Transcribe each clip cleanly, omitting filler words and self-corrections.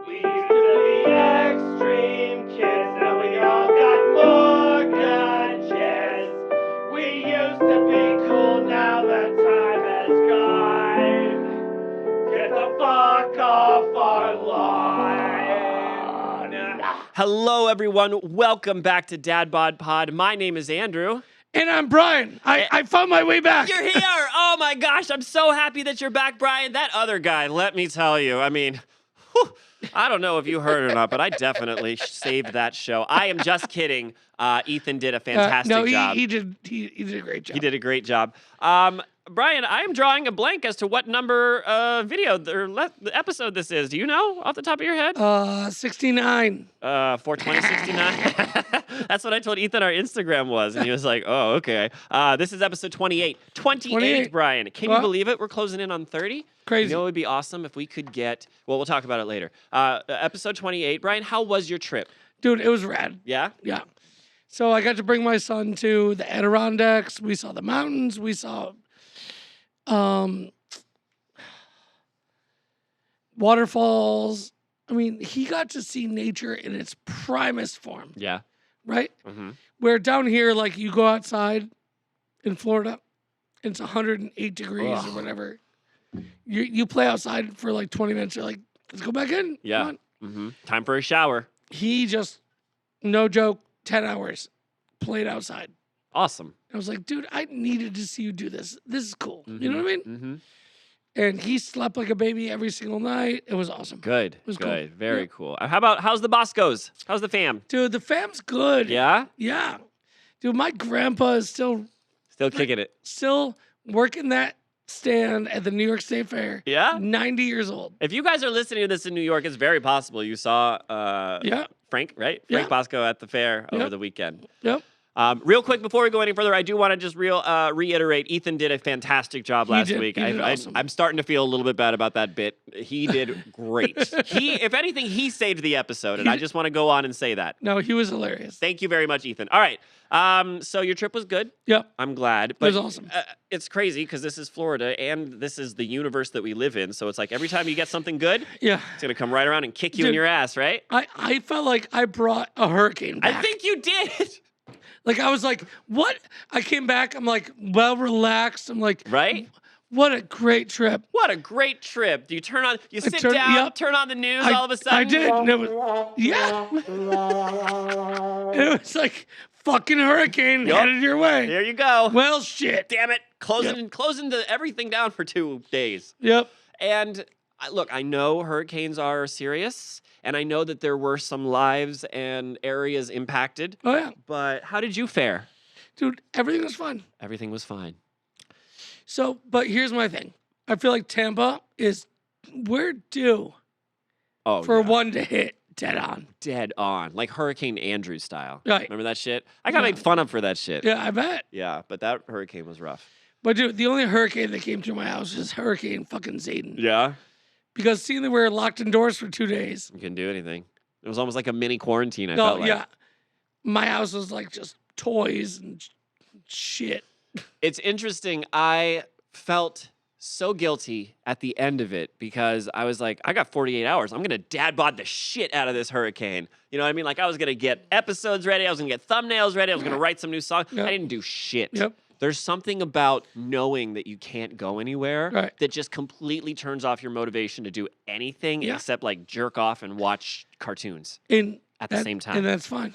We used to be extreme kids, now we all got mortgages. We used to be cool, now that time has gone. Get the fuck off our lawn. Hello, everyone. Welcome back to Dad Bod Pod. My name is Andrew. And I'm Brian. I found my way back. You're here. Oh my gosh, I'm so happy that you're back, Brian. That other guy, let me tell you. I mean, whew, I don't know if you heard or not, but I definitely saved that show. I am just kidding. Ethan did a fantastic job. He did a great job. He did a great job. Brian, I am drawing a blank as to what number video or episode this is. Do you know off the top of your head? 69. 42069. That's what I told Ethan our Instagram was, and he was like, "Oh, okay." This is episode 28. 28, Brian. Can you believe it? We're closing in on 30. Crazy. You know, it would be awesome if we could get. Well, we'll talk about it later. Episode 28. Brian, how was your trip? Dude, it was rad. Yeah. Yeah. So I got to bring my son to the Adirondacks. We saw the mountains. We saw waterfalls. I mean, he got to see nature in its primest form, Yeah. right? Mm-hmm. Where down here, like you go outside in Florida, it's 108 degrees or whatever. You play outside for like 20 minutes. You're like, let's go back in. Yeah. Come on. Mm-hmm. Time for a shower. He just, no joke, 10 hours played outside. Awesome. I was like, dude, I needed to see you do this. This is cool. You know what I mean? Mm-hmm. And he slept like a baby every single night. It was awesome. Good. was good. cool. Very Yeah. cool. How's the Boscos? How's the fam? Dude, the fam's good. Yeah. Yeah. Dude, my grandpa is still Kicking it. working that stand at the New York State Fair. Yeah. 90 years old. If you guys are listening to this in New York, it's very possible you saw Yeah. Frank, right? Yeah. Frank Bosco at the fair over Yep. the weekend. Yep. Real quick, before we go any further, I do want to just reiterate, Ethan did a fantastic job last week. He did awesome. I'm starting to feel a little bit bad about that bit. He did great. If anything, he saved the episode, and I just want to go on and say that. No, he was hilarious. Thank you very much, Ethan. All right. So your trip was good. Yep. I'm glad. It was awesome. It's crazy because this is Florida, and this is the universe that we live in. So it's like every time you get something good, Yeah. it's going to come right around and kick you in Dude, your ass, right? I felt like I brought a hurricane back. I think you did. Like, I was like, what? I came back. I'm like, well relaxed. I'm like, Right? what a great trip. What a great trip. Do you sit turned- down, yep. turn on the news all of a sudden? I did. And it was, yeah. And it was like, fucking hurricane Yup. headed your way. There you go. Well, shit. Damn it. Closing everything down for 2 days. Yep. And look, I know hurricanes are serious, and I know that there were some lives and areas impacted, Oh, yeah. but how did you fare? Dude, everything was fun. Everything was fine. So, but here's my thing. I feel like Tampa we're due Oh, for yeah. one to hit dead on. Dead on, like Hurricane Andrew style. Right. Remember that shit? I got Yeah. made fun of for that shit. Yeah, I bet. Yeah, but that hurricane was rough. But dude, the only hurricane that came through my house was Hurricane fucking Zayden. Yeah? Because seeing that we were locked indoors for 2 days. You couldn't do anything. It was almost like a mini quarantine, I No, felt like. yeah. My house was like just toys and shit. It's interesting. I felt so guilty at the end of it because I was like, I got 48 hours. I'm going to dad bod the shit out of this hurricane. You know what I mean? Like, I was going to get episodes ready. I was going to get thumbnails ready. I was going to write some new songs. Yep. I didn't do shit. Yep. There's something about knowing that you can't go anywhere Right. that just completely turns off your motivation to do anything Yeah. except like jerk off and watch cartoons And at the same time. And that's fine.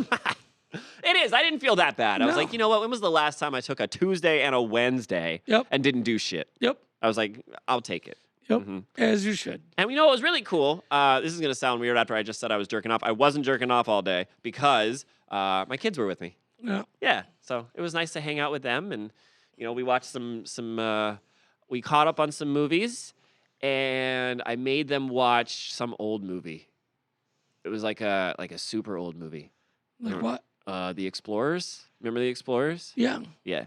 It is. I didn't feel that bad. I was No. like, you know what? When was the last time I took a Tuesday and a Wednesday Yep. and didn't do shit? Yep. I was like, I'll take it. Yep. Mhm. As you should. And you know what was really cool? This is going to sound weird after I just said I was jerking off. I wasn't jerking off all day because my kids were with me. No. Yeah. So it was nice to hang out with them. And, we watched we caught up on some movies and I made them watch some old movie. It was like a super old movie. Like what? The Explorers. Remember The Explorers? Yeah. Yeah.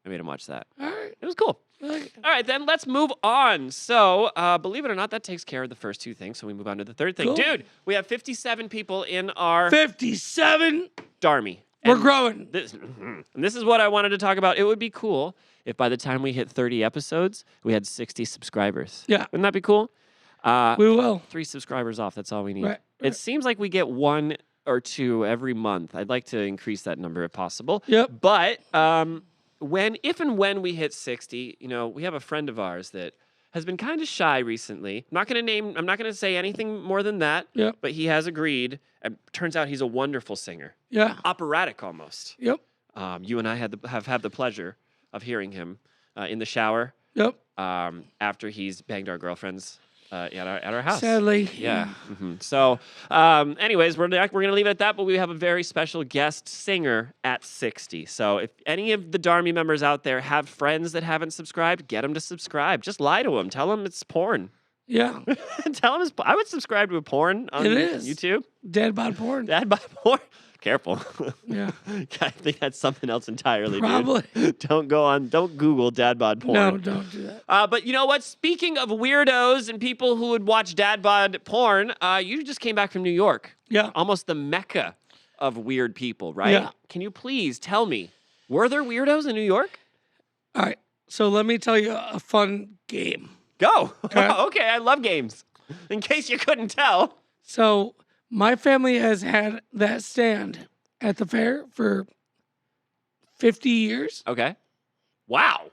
I made them watch that. All right. It was cool. Like, All right, then let's move on. So, believe it or not, that takes care of the first two things. So we move on to the third thing. Cool. Dude, we have 57 people in our 57. Darmy. We're And growing. this is what I wanted to talk about. It would be cool if by the time we hit 30 episodes, we had 60 subscribers. Yeah. Wouldn't that be cool? We will. 3 subscribers off. That's all we need. Right, It right. seems like we get 1 or 2 every month. I'd like to increase that number if possible. Yep. But if and when we hit 60, we have a friend of ours that has been kind of shy recently. I'm not going to say anything more than that. Yep. But he has agreed. And turns out he's a wonderful singer. Yeah. Operatic almost. Yep. You and I have had the pleasure of hearing him in the shower Yep. after he's banged our girlfriends at our house. Sadly. Yeah. So, anyways, we're gonna leave it at that. But we have a very special guest singer at 60. So, if any of the Darmy members out there have friends that haven't subscribed, get them to subscribe. Just lie to them. Tell them it's porn. Yeah. Tell them I would subscribe to a porn on It is. YouTube. Dad bod porn. Dad by porn. Careful. Yeah. I think that's something else entirely. Probably. Dude. Don't Google dad bod porn. No, don't do that. But you know what? Speaking of weirdos and people who would watch dad bod porn, you just came back from New York. Yeah. Almost the mecca of weird people, right? Yeah. Can you please tell me, were there weirdos in New York? All right. So let me tell you a fun game. Go. Okay. Okay, I love games. In case you couldn't tell. So my family has had that stand at the fair for 50 years. Okay. Wow.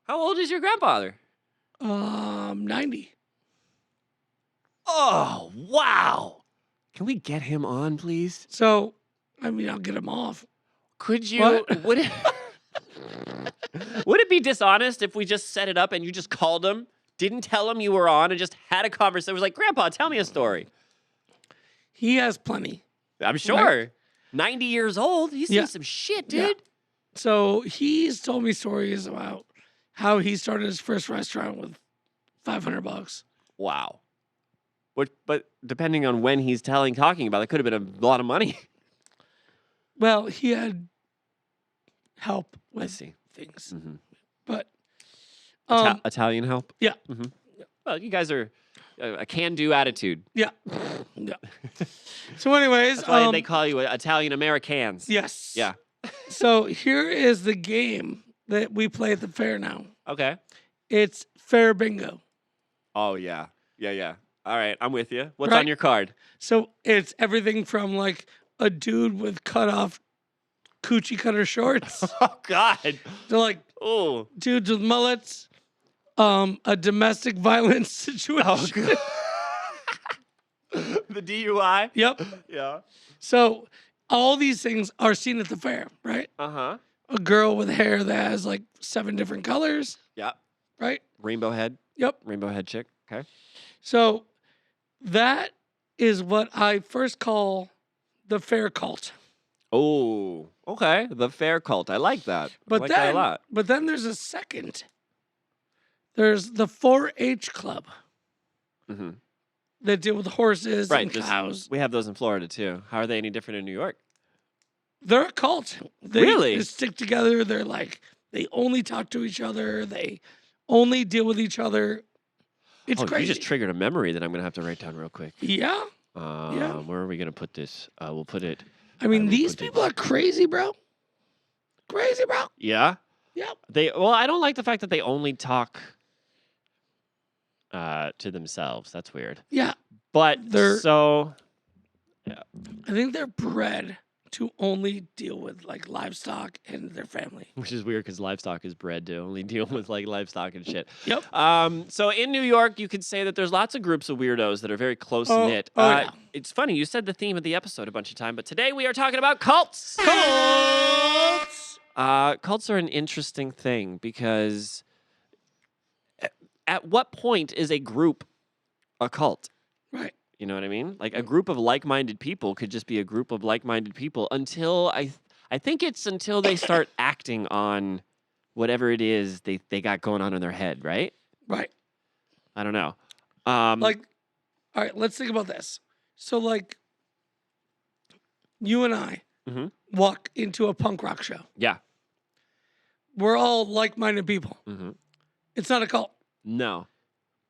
How old is your grandfather? 90. Oh, wow. Can we get him on, please? So, I mean, I'll get him off. Could you? What? Would it? Would it be dishonest if we just set it up and you just called him, didn't tell him you were on, and just had a conversation? It was like, Grandpa, tell me a story. He has plenty. I'm sure. 90 years old. He's Yeah. seen some shit, dude. Yeah. So he's told me stories about how he started his first restaurant with $500. Wow. But depending on when he's talking about it, could have been a lot of money. Well, he had help I with see. things, hmm but Italian help? yeah, hmm Well, you guys are a can-do attitude. yeah, yeah. So, anyways, That's why they call you Italian Americans. yes, Yeah. So here is the game that we play at the fair now. Okay. It's fair bingo. Oh, yeah. Yeah. All right, I'm with you. What's Right. on your card? So it's everything from like a dude with cut off coochie cutter shorts Oh, God. to like Oh. dudes with mullets, a domestic violence situation. Oh, God. The DUI? Yep. Yeah. So all these things are seen at the fair, right? Uh-huh. A girl with hair that has like 7 different colors, Yeah. right? Rainbow head. Yep. Rainbow head chick. Okay. So that is what I first call the fair cult. Oh, okay. The fair cult. I like that. But I like then, that a lot. but then there's a second. There's the 4-H club hmm that deal with horses Right. and cows. We have those in Florida, too. How are they any different in New York? They're a cult. They Really? just stick together. They're like, they only talk to each other. They only deal with each other. It's Oh, crazy. you just triggered a memory that I'm going to have to write down real quick. Yeah. Where are we going to put this? We'll put it. I mean, will these put it- people are crazy, bro. Crazy, bro. Yeah? Yep. I don't like the fact that they only talk to themselves. That's weird. Yeah. But They're- so I think they're bred to only deal with like livestock and their family. which is weird because livestock is bred to only deal with like livestock and shit. Yep. So in New York, you could say that there's lots of groups of weirdos that are very close knit. Yeah. It's funny you said the theme of the episode a bunch of times, but today we are talking about cults. Cults. Cults are an interesting thing because at what point is a group a cult? Right. You know what I mean? Like a group of like-minded people could just be a group of like-minded people until I think it's until they start acting on whatever it is they got going on in their head, right? Right. I don't know. Like, all right, let's think about this. So, like, you and I Mhm. walk into a punk rock show. Yeah. We're all like-minded people. hmm It's not a cult. No.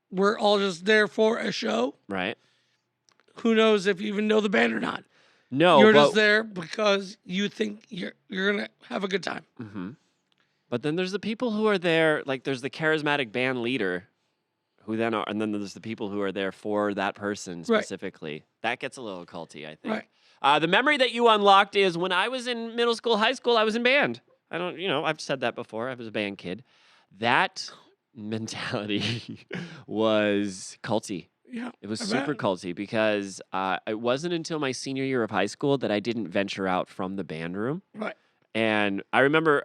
We're all just there for a show. Right. Who knows if you even know the band or not? No. You're but, just there because you think you're gonna have a good time. Mhm. But then there's the people who are there. Like there's the charismatic band leader who then are, and then there's the people who are there for that person Right. specifically. That gets a little culty, I think. Right. The memory that you unlocked is when I was in middle school, high school, I was in band. I've said that before. I was a band kid. That mentality was culty. Yeah. It was I super bet. culty because it wasn't until my senior year of high school that I didn't venture out from the band room. Right. And I remember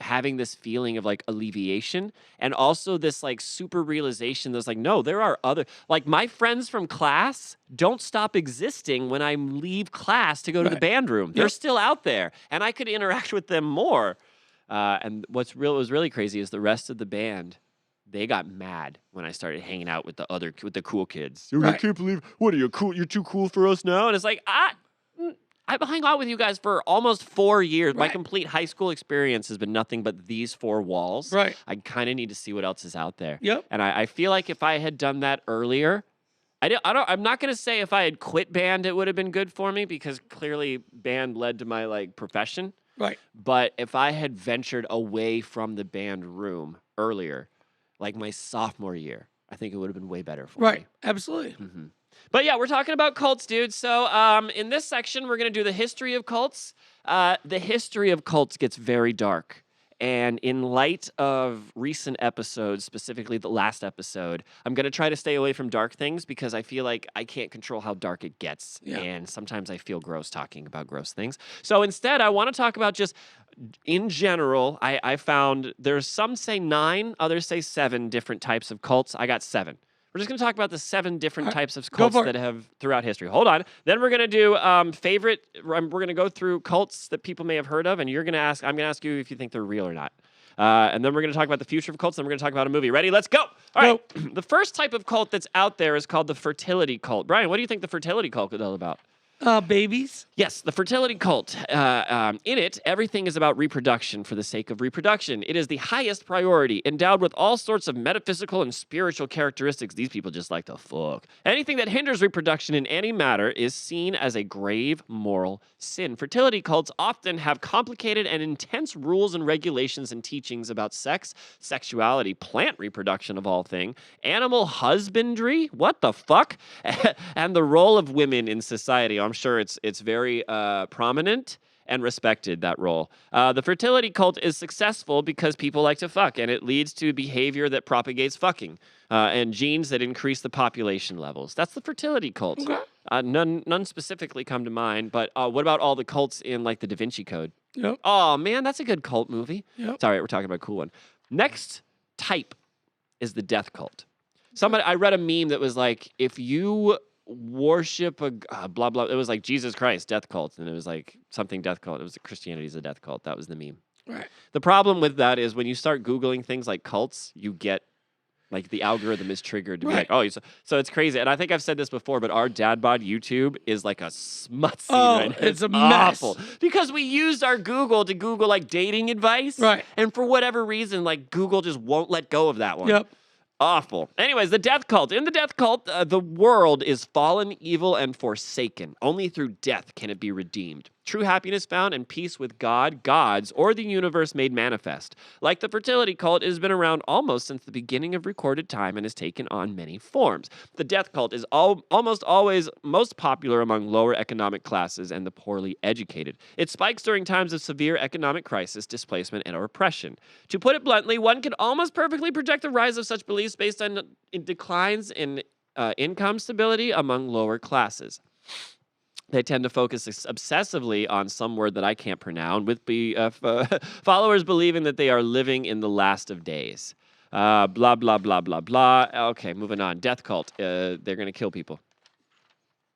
having this feeling of like alleviation and also this like super realization that's like, no, there are other, like my friends from class don't stop existing when I leave class to go to the Right. band room. They're Yep. still out there and I could interact with them more. And what was really crazy is the rest of the band, they got mad when I started hanging out with the cool kids. I Right. can't believe, what are you cool? You're too cool for us now. And it's like, I've been hanging out with you guys for almost 4 years. My Right. complete high school experience has been nothing but these 4 walls. Right. I kind of need to see what else is out there. Yep. And I feel like if I had done that earlier, I'm not going to say if I had quit band, it would have been good for me because clearly band led to my like profession. Right. But if I had ventured away from the band room earlier, like my sophomore year, I think it would have been way better for me. Right. Absolutely. Mhm. But yeah, we're talking about cults, dude. So in this section, we're going to do the history of cults. The history of cults gets very dark. And in light of recent episodes, specifically the last episode, I'm going to try to stay away from dark things because I feel like I can't control how dark it gets. Yeah. And sometimes I feel gross talking about gross things. So instead, I want to talk about just in general. I found there's some say 9, others say 7 different types of cults. I got 7. We're just going to talk about the 7 different All right, types of go cults for that it. have throughout history. Hold on. Then we're going to do favorite. We're going to go through cults that people may have heard of, and I'm going to ask you if you think they're real or not. And then we're going to talk about the future of cults, and we're going to talk about a movie. Ready? Let's go. All right. The first type of cult that's out there is called the fertility cult. Brian, what do you think the fertility cult is all about? Babies. Yes, the fertility cult. In it, everything is about reproduction for the sake of reproduction. It is the highest priority, endowed with all sorts of metaphysical and spiritual characteristics. These people just like to fuck. Anything that hinders reproduction in any matter is seen as a grave moral sin. Fertility cults often have complicated and intense rules and regulations and teachings about sex, sexuality, plant reproduction of all things, animal husbandry, what the fuck, and the role of women in society. I'm sure it's very prominent and respected, that role. The fertility cult is successful because people like to fuck, and it leads to behavior that propagates fucking and genes that increase the population levels. That's the fertility cult. Okay. None specifically come to mind, but what about all the cults in like the Da Vinci Code? Yep. Oh man, that's a good cult movie. Yep. It's all right, we're talking about a cool one. Next type is the death cult. I read a meme that was like, if you worship a blah blah, it was like Jesus Christ death cult, and it was like something death cult. It was Christianity is a death cult. That was the meme. Right. The problem with that is when you start Googling things like cults, you get like the algorithm is triggered to be like, Right. oh, so it's crazy. And I think I've said this before, but our dad bod YouTube is like a smut scene Oh, right now. it's a mess. awful because we used our Google to Google like dating advice, Right. And for whatever reason, like Google just won't let go of that one. Yep. Awful. Anyways, the death cult. In the death cult, the world is fallen, evil, and forsaken. Only through death can it be redeemed. True happiness found and peace with God, gods, or the universe made manifest. Like the fertility cult, it has been around almost since the beginning of recorded time and has taken on many forms. The death cult is almost always most popular among lower economic classes and the poorly educated. It spikes during times of severe economic crisis, displacement, and oppression. To put it bluntly, one can almost perfectly project the rise of such beliefs based on declines in income stability among lower classes. They tend to focus obsessively on some word that I can't pronounce, with followers believing that they are living in the last of days. Blah, blah, blah, blah, blah. Okay, moving on. Death cult. They're going to kill people.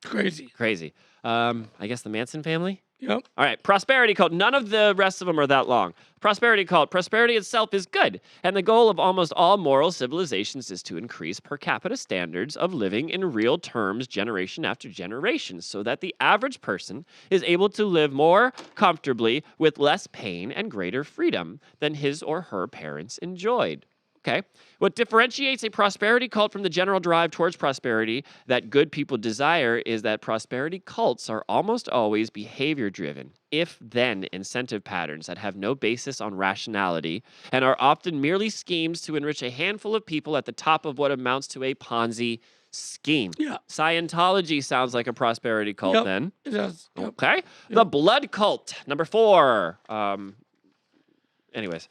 Crazy. Crazy. I guess the Manson family? Yep. All right, prosperity cult. None of the rest of them are that long. Prosperity cult. Prosperity itself is good, and the goal of almost all moral civilizations is to increase per capita standards of living in real terms generation after generation, so that the average person is able to live more comfortably with less pain and greater freedom than his or her parents enjoyed. Okay. What differentiates a prosperity cult from the general drive towards prosperity that good people desire is that prosperity cults are almost always behavior driven, if then incentive patterns that have no basis on rationality and are often merely schemes to enrich a handful of people at the top of what amounts to a Ponzi scheme. Yeah. Scientology sounds like a prosperity cult Yep. then. It does. Yep. Okay. The blood cult, number 4. Anyways.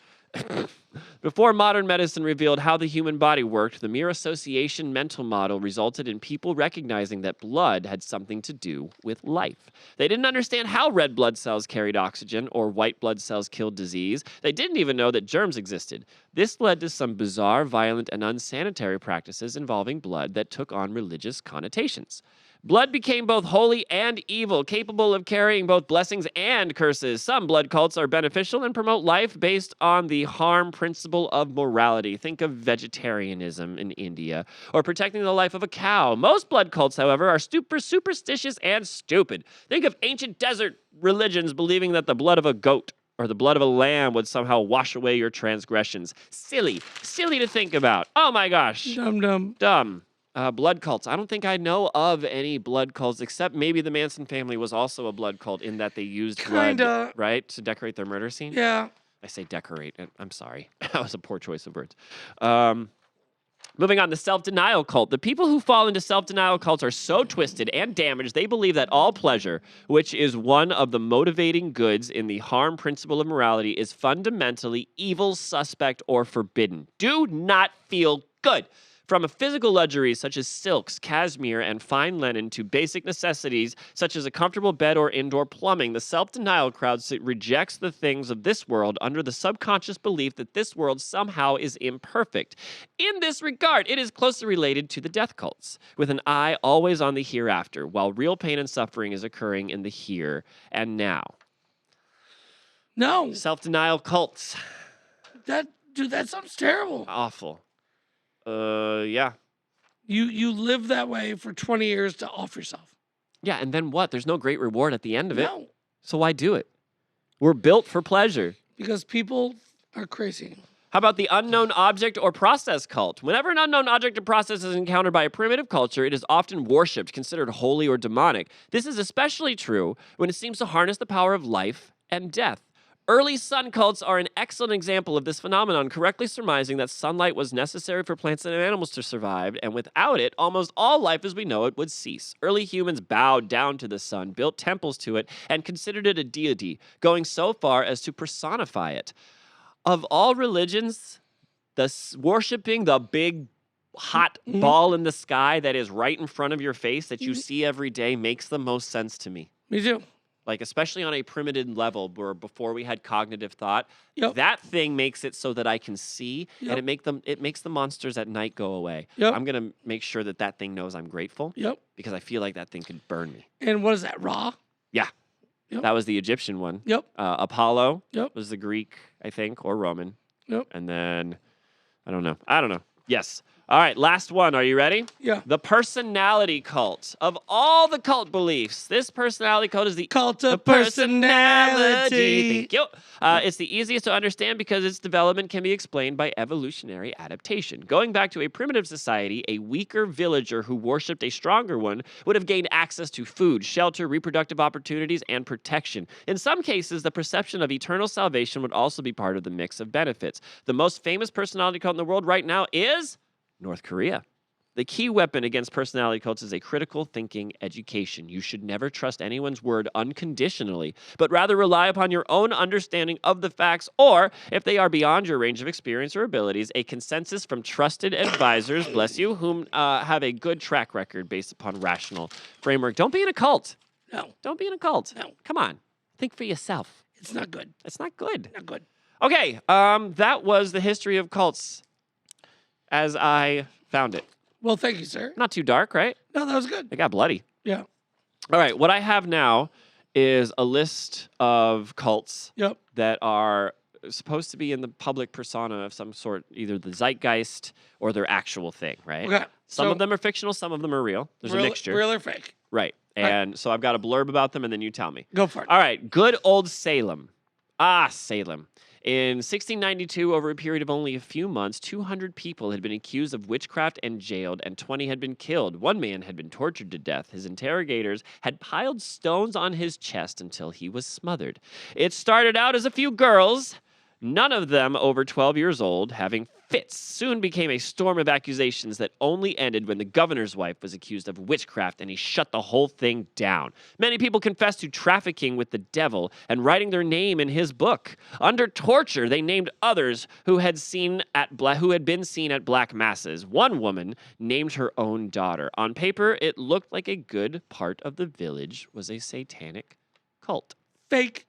Before modern medicine revealed how the human body worked, the mere association mental model resulted in people recognizing that blood had something to do with life. They didn't understand how red blood cells carried oxygen or white blood cells killed disease. They didn't even know that germs existed. This led to some bizarre, violent, and unsanitary practices involving blood that took on religious connotations. Blood became both holy and evil, capable of carrying both blessings and curses. Some blood cults are beneficial and promote life based on the harm principle of morality. Think of vegetarianism in India, or protecting the life of a cow. Most blood cults, however, are superstitious and stupid. Think of ancient desert religions believing that the blood of a goat or the blood of a lamb would somehow wash away your transgressions. Silly to think about. Oh my gosh. Dumb. Blood cults. I don't think I know of any blood cults, except maybe the Manson family was also a blood cult in that they used blood, Kinda. right, to decorate their murder scene. Yeah. I say decorate. I'm sorry. That was a poor choice of words. Moving on, the self-denial cult. The people who fall into self-denial cults are so twisted and damaged, they believe that all pleasure, which is one of the motivating goods in the harm principle of morality, is fundamentally evil, suspect, or forbidden. Do not feel good. From a physical luxuries such as silks, cashmere, and fine linen to basic necessities such as a comfortable bed or indoor plumbing, the self-denial crowd rejects the things of this world under the subconscious belief that this world somehow is imperfect. In this regard, it is closely related to the death cults, with an eye always on the hereafter, while real pain and suffering is occurring in the here and now. No. Self-denial cults. That sounds terrible. Awful. Yeah. You live that way for 20 years to off yourself. Yeah, and then what? There's no great reward at the end of it. No. So why do it? We're built for pleasure. Because people are crazy. How about the unknown object or process cult? Whenever an unknown object or process is encountered by a primitive culture, it is often worshipped, considered holy or demonic. This is especially true when it seems to harness the power of life and death. Early sun cults are an excellent example of this phenomenon, correctly surmising that sunlight was necessary for plants and animals to survive, and without it, almost all life as we know it would cease. Early humans bowed down to the sun, built temples to it, and considered it a deity, going so far as to personify it. Of all religions, worshiping the big hot ball in the sky that is right in front of your face that you see every day makes the most sense to me. Me too. Like, especially on a primitive level where before we had cognitive thought, Yep. that thing makes it so that I can see, Yep. and it makes the monsters at night go away. Yep. I'm going to make sure that thing knows I'm grateful Yep. because I feel like that thing could burn me. And what is that? Raw? Yeah. Yep. That was the Egyptian one. Yep. Apollo Yep. was the Greek, I think, or Roman. Yep. And then, I don't know. Yes. All right, last one. Are you ready? Yeah. The personality cult. Of all the cult beliefs, this personality cult is the Cult of personality. personality. Thank you. It's the easiest to understand because its development can be explained by evolutionary adaptation. Going back to a primitive society, a weaker villager who worshipped a stronger one would have gained access to food, shelter, reproductive opportunities, and protection. In some cases, the perception of eternal salvation would also be part of the mix of benefits. The most famous personality cult in the world right now is North Korea. The key weapon against personality cults is a critical thinking education. You should never trust anyone's word unconditionally, but rather rely upon your own understanding of the facts, or, if they are beyond your range of experience or abilities, a consensus from trusted advisors, bless you, whom have a good track record based upon rational framework. Don't be in a cult. No. Don't be in a cult. No. Come on. Think for yourself. It's not good. It's not good. Not good. Okay, that was the history of cults as I found it. Well, thank you, sir. Not too dark, right? No, that was good. It got bloody. Yeah. All right, what I have now is a list of cults Yep. that are supposed to be in the public persona of some sort, either the zeitgeist or their actual thing, right? Okay. Some So, of them are fictional, some of them are real. There's a mixture. Real or fake? Right. And so I've got a blurb about them, and then you tell me. Go for it. All right, good old Salem. Ah, Salem. In 1692, over a period of only a few months, 200 people had been accused of witchcraft and jailed, and 20 had been killed. One man had been tortured to death. His interrogators had piled stones on his chest until he was smothered. It started out as a few girls, none of them over 12 years old, having fits. Soon became a storm of accusations that only ended when the governor's wife was accused of witchcraft and he shut the whole thing down. Many people confessed to trafficking with the devil and writing their name in his book. Under torture, they named others who had been seen at black masses. One woman named her own daughter. On paper, it looked like a good part of the village was a satanic cult. Fake.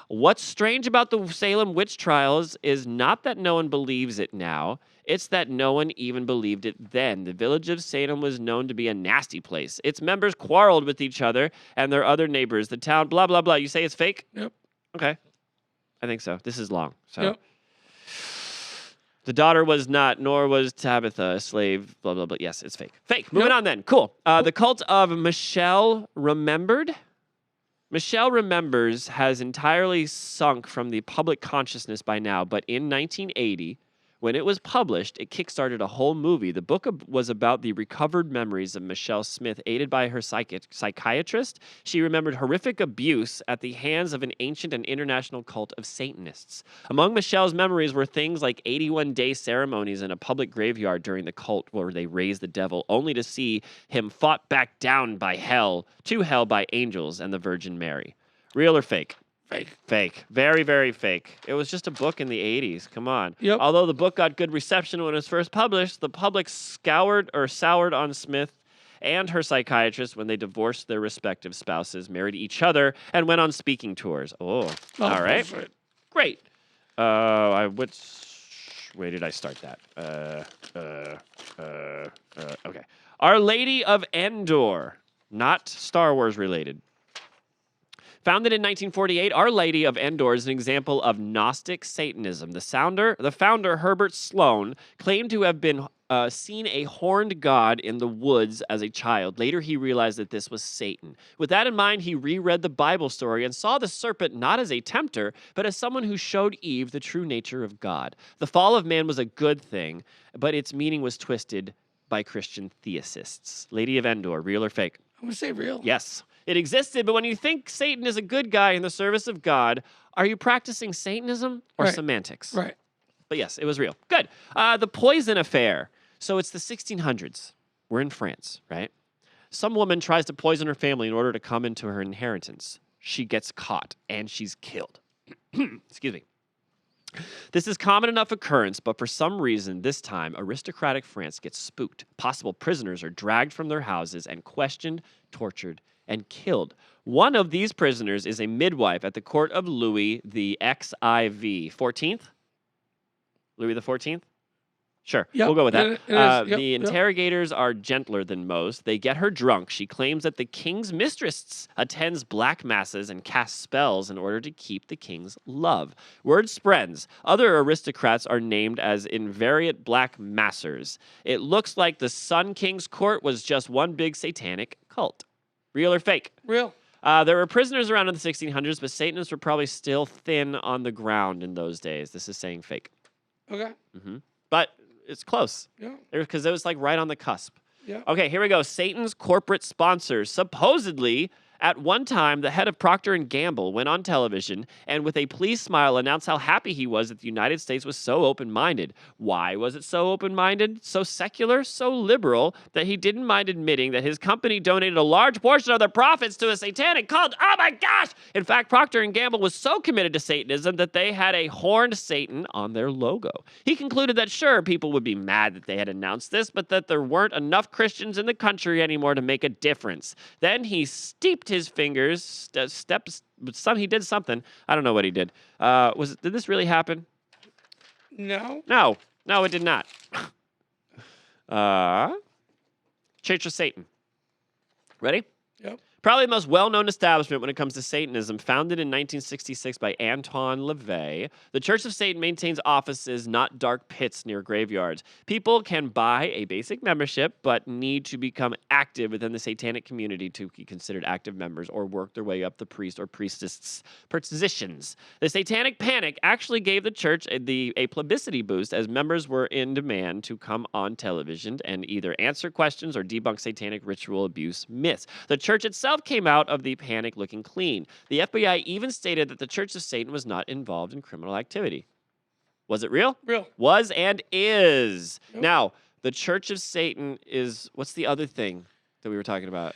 What's strange about the Salem witch trials is not that no one believes it now, it's that no one even believed it then. The village of Salem was known to be a nasty place. Its members quarreled with each other and their other neighbors. The town, blah, blah, blah. You say it's fake? Yep. Okay. I think so. This is long. So. Yep. The daughter was not, nor was Tabitha a slave, blah, blah, blah. Yes, it's fake. Fake. Moving Yep. on then. Cool. The cult of Michelle Remembered. Michelle Remembers has entirely sunk from the public consciousness by now, but in 1980, when it was published, it kickstarted a whole movie. The book was about the recovered memories of Michelle Smith, aided by her psychiatrist. She remembered horrific abuse at the hands of an ancient and international cult of Satanists. Among Michelle's memories were things like 81-day ceremonies in a public graveyard during the cult where they raised the devil, only to see him fought back down by hell, to hell by angels and the Virgin Mary. Real or fake? Fake. Fake. Very, very fake. It was just a book in the 80s. Come on. Yep. Although the book got good reception when it was first published, the public soured on Smith and her psychiatrist when they divorced their respective spouses, married each other, and went on speaking tours. Oh, all right. Bullshit. Great. Where did I start that? Okay. Our Lady of Endor. Not Star Wars related. Founded in 1948, Our Lady of Endor is an example of Gnostic Satanism. The founder, Herbert Sloan, claimed to have been seen a horned god in the woods as a child. Later, he realized that this was Satan. With that in mind, he reread the Bible story and saw the serpent not as a tempter, but as someone who showed Eve the true nature of God. The fall of man was a good thing, but its meaning was twisted by Christian theicists. Lady of Endor, real or fake? I'm going to say real. Yes. It existed, but when you think Satan is a good guy in the service of God, are you practicing Satanism or Right. semantics? Right. But yes, it was real. Good. The poison affair. So it's the 1600s. We're in France, right? Some woman tries to poison her family in order to come into her inheritance. She gets caught and she's killed. Excuse me. This is common enough occurrence, but for some reason, this time, aristocratic France gets spooked. Possible prisoners are dragged from their houses and questioned, tortured, and killed. One of these prisoners is a midwife at the court of Louis the XIV. 14th? Louis the 14th? Sure, Yep, we'll go with that. it is. Yep, The yep. interrogators are gentler than most. They get her drunk. She claims that the king's mistress attends black masses and casts spells in order to keep the king's love. Word spreads. Other aristocrats are named as invariant black massers. It looks like the Sun King's court was just one big satanic cult. Real or fake? Real. There were prisoners around in the 1600s, but Satanists were probably still thin on the ground in those days. This is saying fake. Okay. But it's close. Yeah. Because it was like right on the cusp. Yeah. Okay, here we go. Satan's corporate sponsors. Supposedly, at one time, the head of Procter & Gamble went on television and with a pleased smile announced how happy he was that the United States was so open-minded. Why was it so open-minded, so secular, so liberal, that he didn't mind admitting that his company donated a large portion of their profits to a satanic cult? Oh my gosh! In fact, Procter & Gamble was so committed to Satanism that they had a horned Satan on their logo. He concluded that sure, people would be mad that they had announced this, but that there weren't enough Christians in the country anymore to make a difference. Then he steeped his fingers, he did something. I don't know what he did. Did this really happen? No. No, it did not. Church of Satan. Ready? Yep. Probably the most well-known establishment when it comes to Satanism, founded in 1966 by Anton LaVey, the Church of Satan maintains offices, not dark pits near graveyards. People can buy a basic membership, but need to become active within the satanic community to be considered active members or work their way up the priest or priestess positions. The Satanic Panic actually gave the church a publicity boost as members were in demand to come on television and either answer questions or debunk satanic ritual abuse myths. The church itself came out of the panic looking clean. The FBI even stated that the Church of Satan was not involved in criminal activity. Was it real? Real. Was and is. Yep. Now, the Church of Satan is, what's the other thing that we were talking about?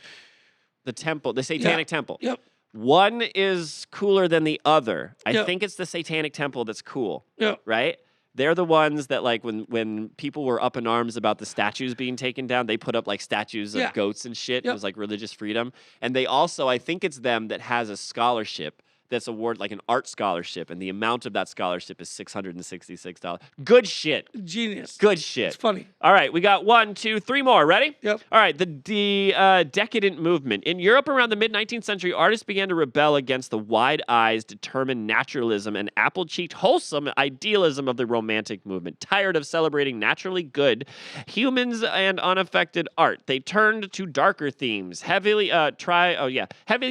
The temple, the Satanic Temple. Yep. One is cooler than the other. I Yep. think it's the Satanic Temple that's cool, Yep. right? They're the ones that, like, when people were up in arms about the statues being taken down, they put up, like, statues of Yeah. goats and shit. It Yep. was, like, religious freedom. And they also, I think it's them that has a scholarship that's awarded, like, an art scholarship. And the amount of that scholarship is $666. Good shit. Genius. Good shit. It's funny. All right, we got 1, 2, 3 more. Ready? Yep. All right, the decadent movement. In Europe around the mid-19th century, artists began to rebel against the wide eyes, determined naturalism, and apple-cheeked, wholesome idealism of the Romantic movement. Tired of celebrating naturally good humans and unaffected art, they turned to darker themes, heavily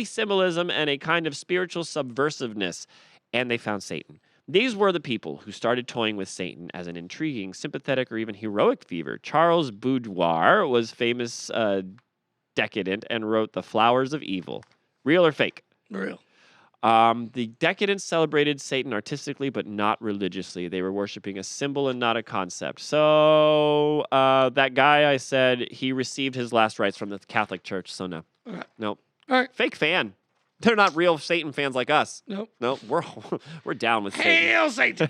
symbolism and a kind of spiritual subversiveness, and they found Satan. These were the people who started toying with Satan as an intriguing, sympathetic, or even heroic figure. Charles Boudoir was famous decadent and wrote The Flowers of Evil. Real or fake? Real. The decadents celebrated Satan artistically, but not religiously. They were worshiping a symbol and not a concept. So that guy I said, he received his last rites from the Catholic Church, so no. Okay. Nope. All right. Fake fan. They're not real Satan fans like us. Nope. No, we're down with Satan. Hail Satan.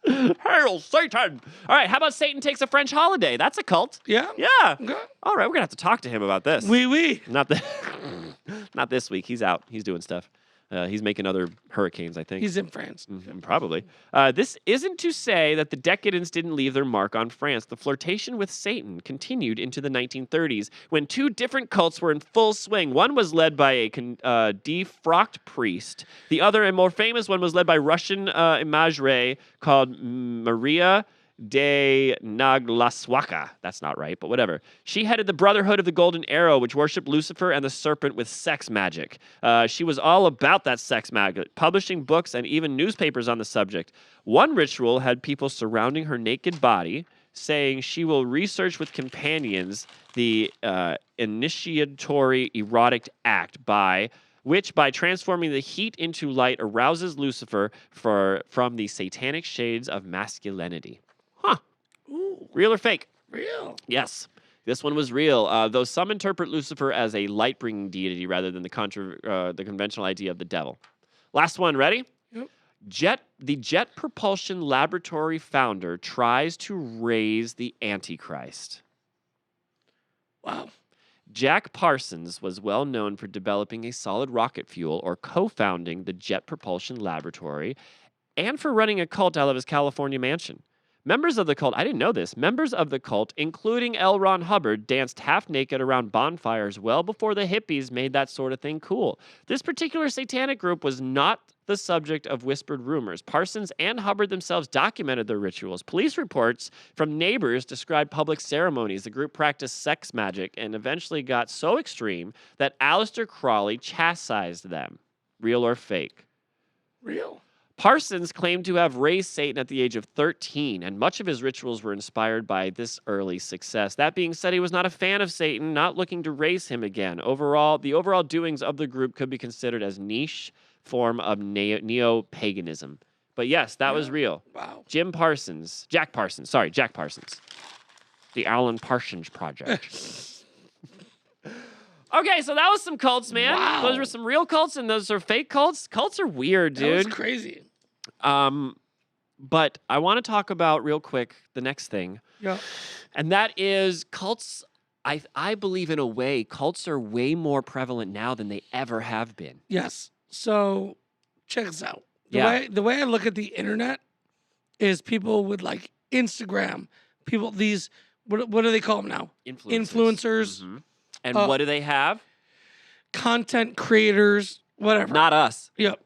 Hail Satan! All right, how about Satan takes a French holiday? That's a cult. Yeah. Yeah. Okay. All right, we're gonna have to talk to him about this. Oui. Not not this week. He's out. He's doing stuff. He's making other hurricanes, I think. He's in France. Probably. This isn't to say that the decadents didn't leave their mark on France. The flirtation with Satan continued into the 1930s when two different cults were in full swing. One was led by a defrocked priest. The other, and more famous one, was led by Russian imagerie called Maria de Naglaswaka. That's not right, but whatever. She headed the Brotherhood of the Golden Arrow, which worshipped Lucifer and the serpent with sex magic. She was all about that sex magic, publishing books and even newspapers on the subject. One ritual had people surrounding her naked body, saying she will research with companions the initiatory erotic act which by transforming the heat into light arouses Lucifer from the satanic shades of masculinity. Huh. Ooh. Real or fake? Real. Yes. This one was real, though some interpret Lucifer as a light-bringing deity rather than the conventional idea of the devil. Last one, ready? Yep. The Jet Propulsion Laboratory founder tries to raise the Antichrist. Wow. Jack Parsons was well known for developing a solid rocket fuel or co-founding the Jet Propulsion Laboratory and for running a cult out of his California mansion. Members of the cult, I didn't know this, members of the cult, including L. Ron Hubbard, danced half naked around bonfires well before the hippies made that sort of thing cool. This particular satanic group was not the subject of whispered rumors. Parsons and Hubbard themselves documented their rituals. Police reports from neighbors described public ceremonies. The group practiced sex magic and eventually got so extreme that Aleister Crowley chastised them. Real or fake? Real. Parsons claimed to have raised Satan at the age of 13, and much of his rituals were inspired by this early success. That being said, he was not a fan of Satan, not looking to raise him again. The overall doings of the group could be considered as niche form of neo-paganism. But yes, that was real. Wow. Jack Parsons. The Alan Parsons Project. Okay, so that was some cults, man. Wow. Those were some real cults, and those are fake cults. Cults are weird, dude. That was crazy. But I want to talk about real quick the next thing, Yeah. and that is cults. I believe in a way cults are way more prevalent now than they ever have been. Yes. So check this out. Yeah. The way I look at the internet is people with like Instagram, people these what do they call them now? Influencers. Mhm. And what do they have? content creators, whatever. Not us. Yep.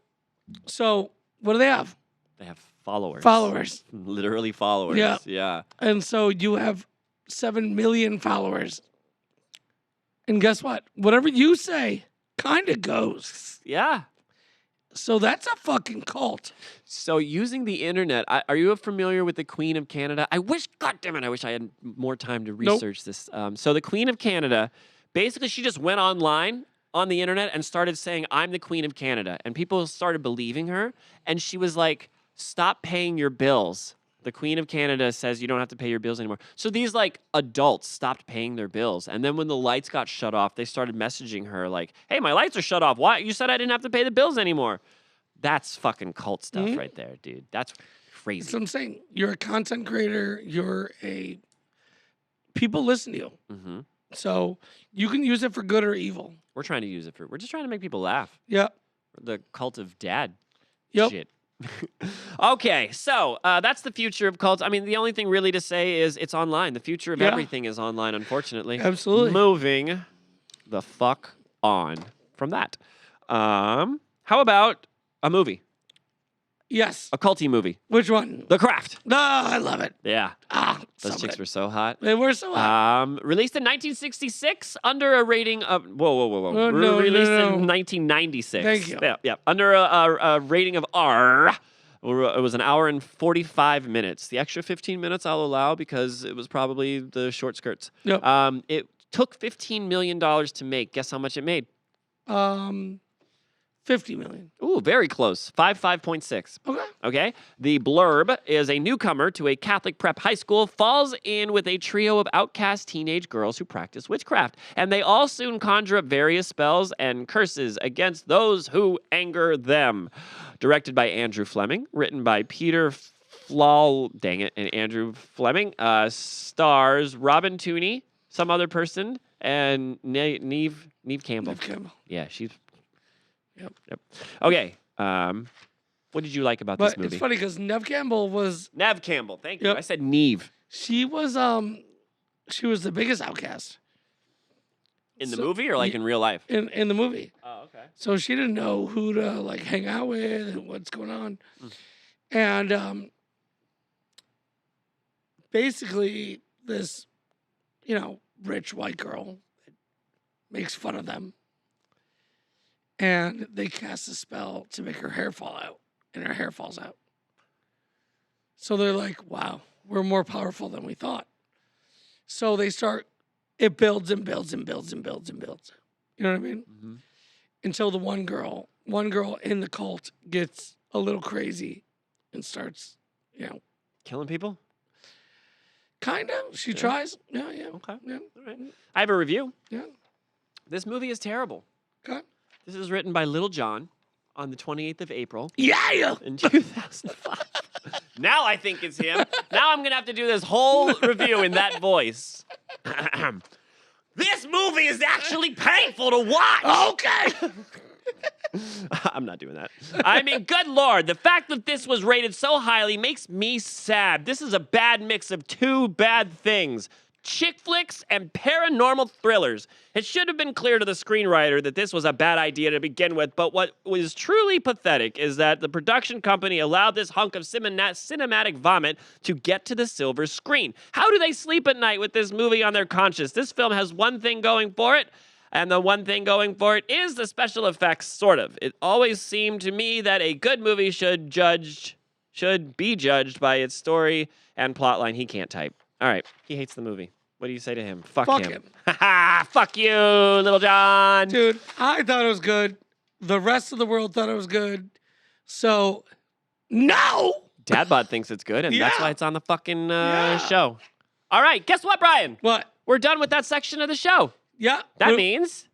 So what do they have? They have followers. Followers. Literally followers. Yeah. Yeah. And so you have 7 million followers. And guess what? Whatever you say kind of goes. Yeah. So that's a fucking cult. So using the internet, are you familiar with the Queen of Canada? I wish I had more time to research this. So the Queen of Canada, basically she just went online on the internet and started saying, I'm the Queen of Canada. And people started believing her. And she was like, stop paying your bills. The Queen of Canada says you don't have to pay your bills anymore. So these like adults stopped paying their bills. And then when the lights got shut off, they started messaging her like, hey, my lights are shut off. Why? You said I didn't have to pay the bills anymore. That's fucking cult stuff right there, dude. That's crazy. That's what I'm saying. You're a content creator. People listen to you. Mm-hmm. So you can use it for good or evil. We're trying to use it we're just trying to make people laugh. Yep. The cult of dad Yep. shit. Okay, so that's the future of cults. I mean, the only thing really to say is it's online. The future of Yeah. everything is online, unfortunately. Absolutely. Moving the fuck on from that. How about a movie? Yes. A culty movie. Which one? The Craft. No, I love it. Yeah. So Those chicks good. were so hot. They were so hot. Released in 1966 under a rating of whoa. No, Released no. in 1996. Thank you. Yeah. Under a rating of R. It was an hour and 45 minutes. The extra 15 minutes I'll allow because it was probably the short skirts. Yep. It took $15 million to make. Guess how much it made? 50 million. Ooh, very close. 5.6. Okay. Okay. The blurb is a newcomer to a Catholic prep high school falls in with a trio of outcast teenage girls who practice witchcraft, and they all soon conjure up various spells and curses against those who anger them. Directed by Andrew Fleming, written by Peter and Andrew Fleming. Stars Robin Tooney, some other person, and Neve Campbell. Neve Campbell. Yeah, she's. Yep. Okay. What did you like about this But movie? it's funny because Neve Campbell was Neve Campbell. Thank you. Yep. I said Neve. she was the biggest outcast In the So- movie or like Ye- in real life? in the movie. Oh, okay. So she didn't know who to like hang out with and what's going on. And basically this, rich white girl makes fun of them. And they cast a spell to make her hair fall out, and her hair falls out. So they're like, wow, we're more powerful than we thought. So it builds and builds and builds and builds and builds. You know what I mean? Mm-hmm. Until the one girl in the cult gets a little crazy and starts, Killing people? kind of. She Yeah. tries. Yeah. Okay. Yeah. All right. I have a review. Yeah. This movie is terrible. Okay. This is written by Little John on the 28th of April Yeah. in 2005. Now I think it's him. Now I'm going to have to do this whole review in that voice. This movie is actually painful to watch. Okay. I'm not doing that. I mean, good Lord, the fact that this was rated so highly makes me sad. This is a bad mix of two bad things. Chick flicks and paranormal thrillers. It should have been clear to the screenwriter that this was a bad idea to begin with, but what was truly pathetic is that the production company allowed this hunk of cinematic vomit to get to the silver screen. How do they sleep at night with this movie on their conscience? This film has one thing going for it, and the one thing going for it is the special effects, sort of. It always seemed to me that a good movie should be judged by its story and plotline. He can't type. All right, he hates the movie. What do you say to him? Fuck him. Fuck you, Little John. Dude, I thought it was good. The rest of the world thought it was good. So, no. Dadbot thinks it's good, and that's Yeah. why it's on the fucking Yeah. show. All right, guess what, Brian? What? We're done with that section of the show. Yeah. That means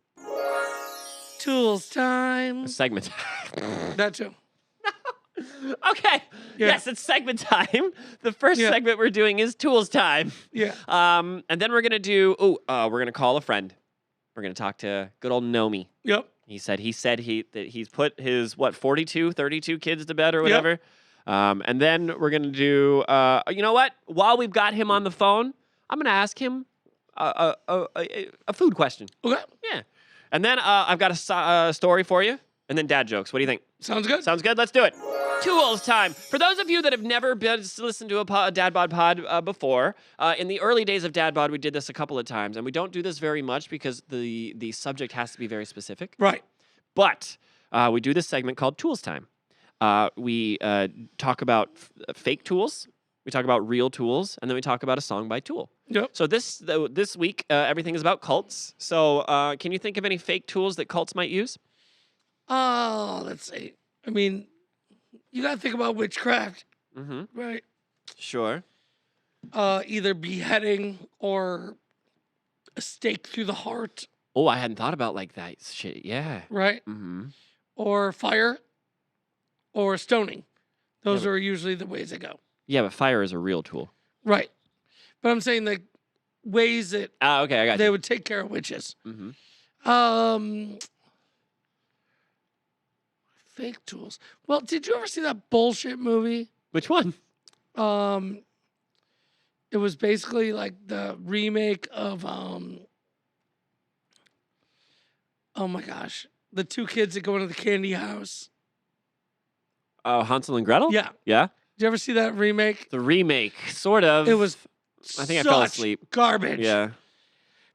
Tools time. segment. That too. Okay. Yeah. Yes, it's segment time. The first Yeah. segment we're doing is tools time. Yeah. And then we're gonna do. We're gonna call a friend. We're gonna talk to good old Nomi. Yep. He said that he's put his 32 kids to bed or whatever. And then we're gonna do. You know what? While we've got him on the phone, I'm gonna ask him a food question. Okay. Yeah. And then I've got a story for you, and then dad jokes. What do you think? Sounds good. Sounds good? Let's do it. Tools time. For those of you that have never been listened to a Dad Bod pod before, in the early days of Dad Bod, we did this a couple of times, and we don't do this very much because the subject has to be very specific. Right. But we do this segment called Tools Time. We talk about fake tools, we talk about real tools, and then we talk about a song by Tool. Yep. So this week, everything is about cults. So can you think of any fake tools that cults might use? Oh, let's see. I mean, you got to think about witchcraft, Mm-hmm. right? Sure. Either beheading or a stake through the heart, Oh, I hadn't thought about like that shit. Yeah. right? Mm-hmm. Or fire or stoning. Those Yeah, are usually the ways they go. Yeah, but fire is a real tool. Right. But I'm saying like ways that Okay, I got they you. would take care of witches. Mm-hmm. Fake tools. Well, did you ever see that bullshit movie? Which one? It was basically like the remake of oh my gosh, the two kids that go into the candy house. Oh, Hansel and Gretel? Yeah. Yeah? Did you ever see that remake? The remake, sort of. It was I think I fell such asleep. Garbage. Yeah.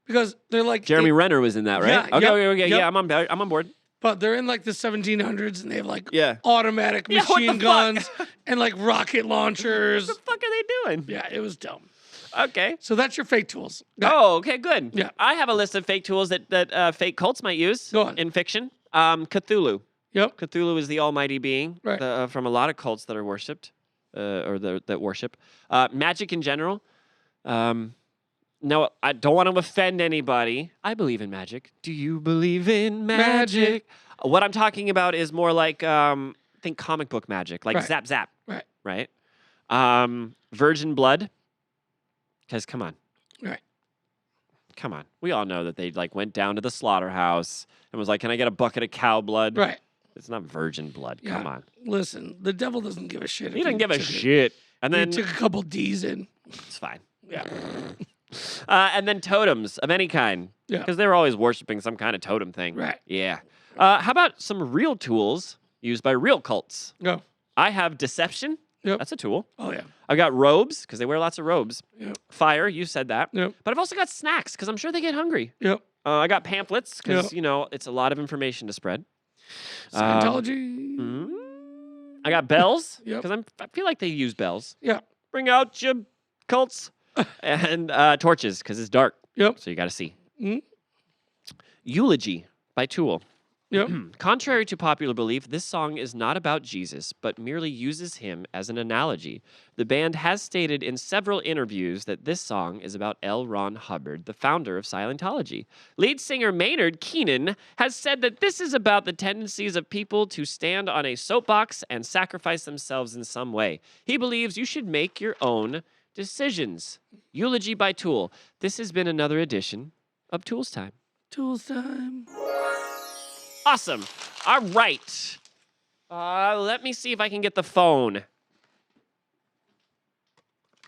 Because they're like Jeremy Renner was in that, right? Yeah, Okay, yep, okay. yep. Yeah, I'm on board. but they're in like the 1700s and they have like Yeah. automatic Yeah, what the machine fuck? guns and like rocket launchers. What the fuck are they doing? Yeah, it was dumb. Okay. So that's your fake tools. Yeah. Oh, okay, good. Yeah. I have a list of fake tools that fake cults might use Go on. in fiction. Cthulhu. Yep. Cthulhu is the almighty being Right. from a lot of cults that are worshipped, that worship. Magic in general. No, I don't want to offend anybody. I believe in magic. Do you believe in magic? What I'm talking about is more like, think comic book magic, like Right. Zap Zap, Right. right? Virgin blood. Because come on. Right. Come on. We all know that they like went down to the slaughterhouse and was like, "Can I get a bucket of cow blood?" Right. It's not virgin blood. Yeah. Come on. Listen, the devil doesn't give a shit. He if doesn't give a took it. shit. And He then took a couple D's in. it's fine. Yeah. And then totems of any kind. Yeah. Because they were always worshiping some kind of totem thing. Right. Yeah. How about some real tools used by real cults? Go. I have deception. Yep. That's a tool. Oh yeah. I've got robes, because they wear lots of robes. Yep. Fire, you said that. Yep. But I've also got snacks, because I'm sure they get hungry. Yep. I got pamphlets, because, Yep. it's a lot of information to spread. Scientology. I got bells, Yep. because I feel like they use bells. Yeah. Bring out your cults. And torches, because it's dark, Yep. so you got to see. Mhm. Eulogy by Tool. Yep. Contrary to popular belief, this song is not about Jesus, but merely uses him as an analogy. The band has stated in several interviews that this song is about L. Ron Hubbard, the founder of Scientology. Lead singer Maynard Keenan has said that this is about the tendencies of people to stand on a soapbox and sacrifice themselves in some way. He believes you should make your own decisions. Eulogy by Tool. This has been another edition of Tools Time. Tools time. Awesome. All right. Let me see if I can get the phone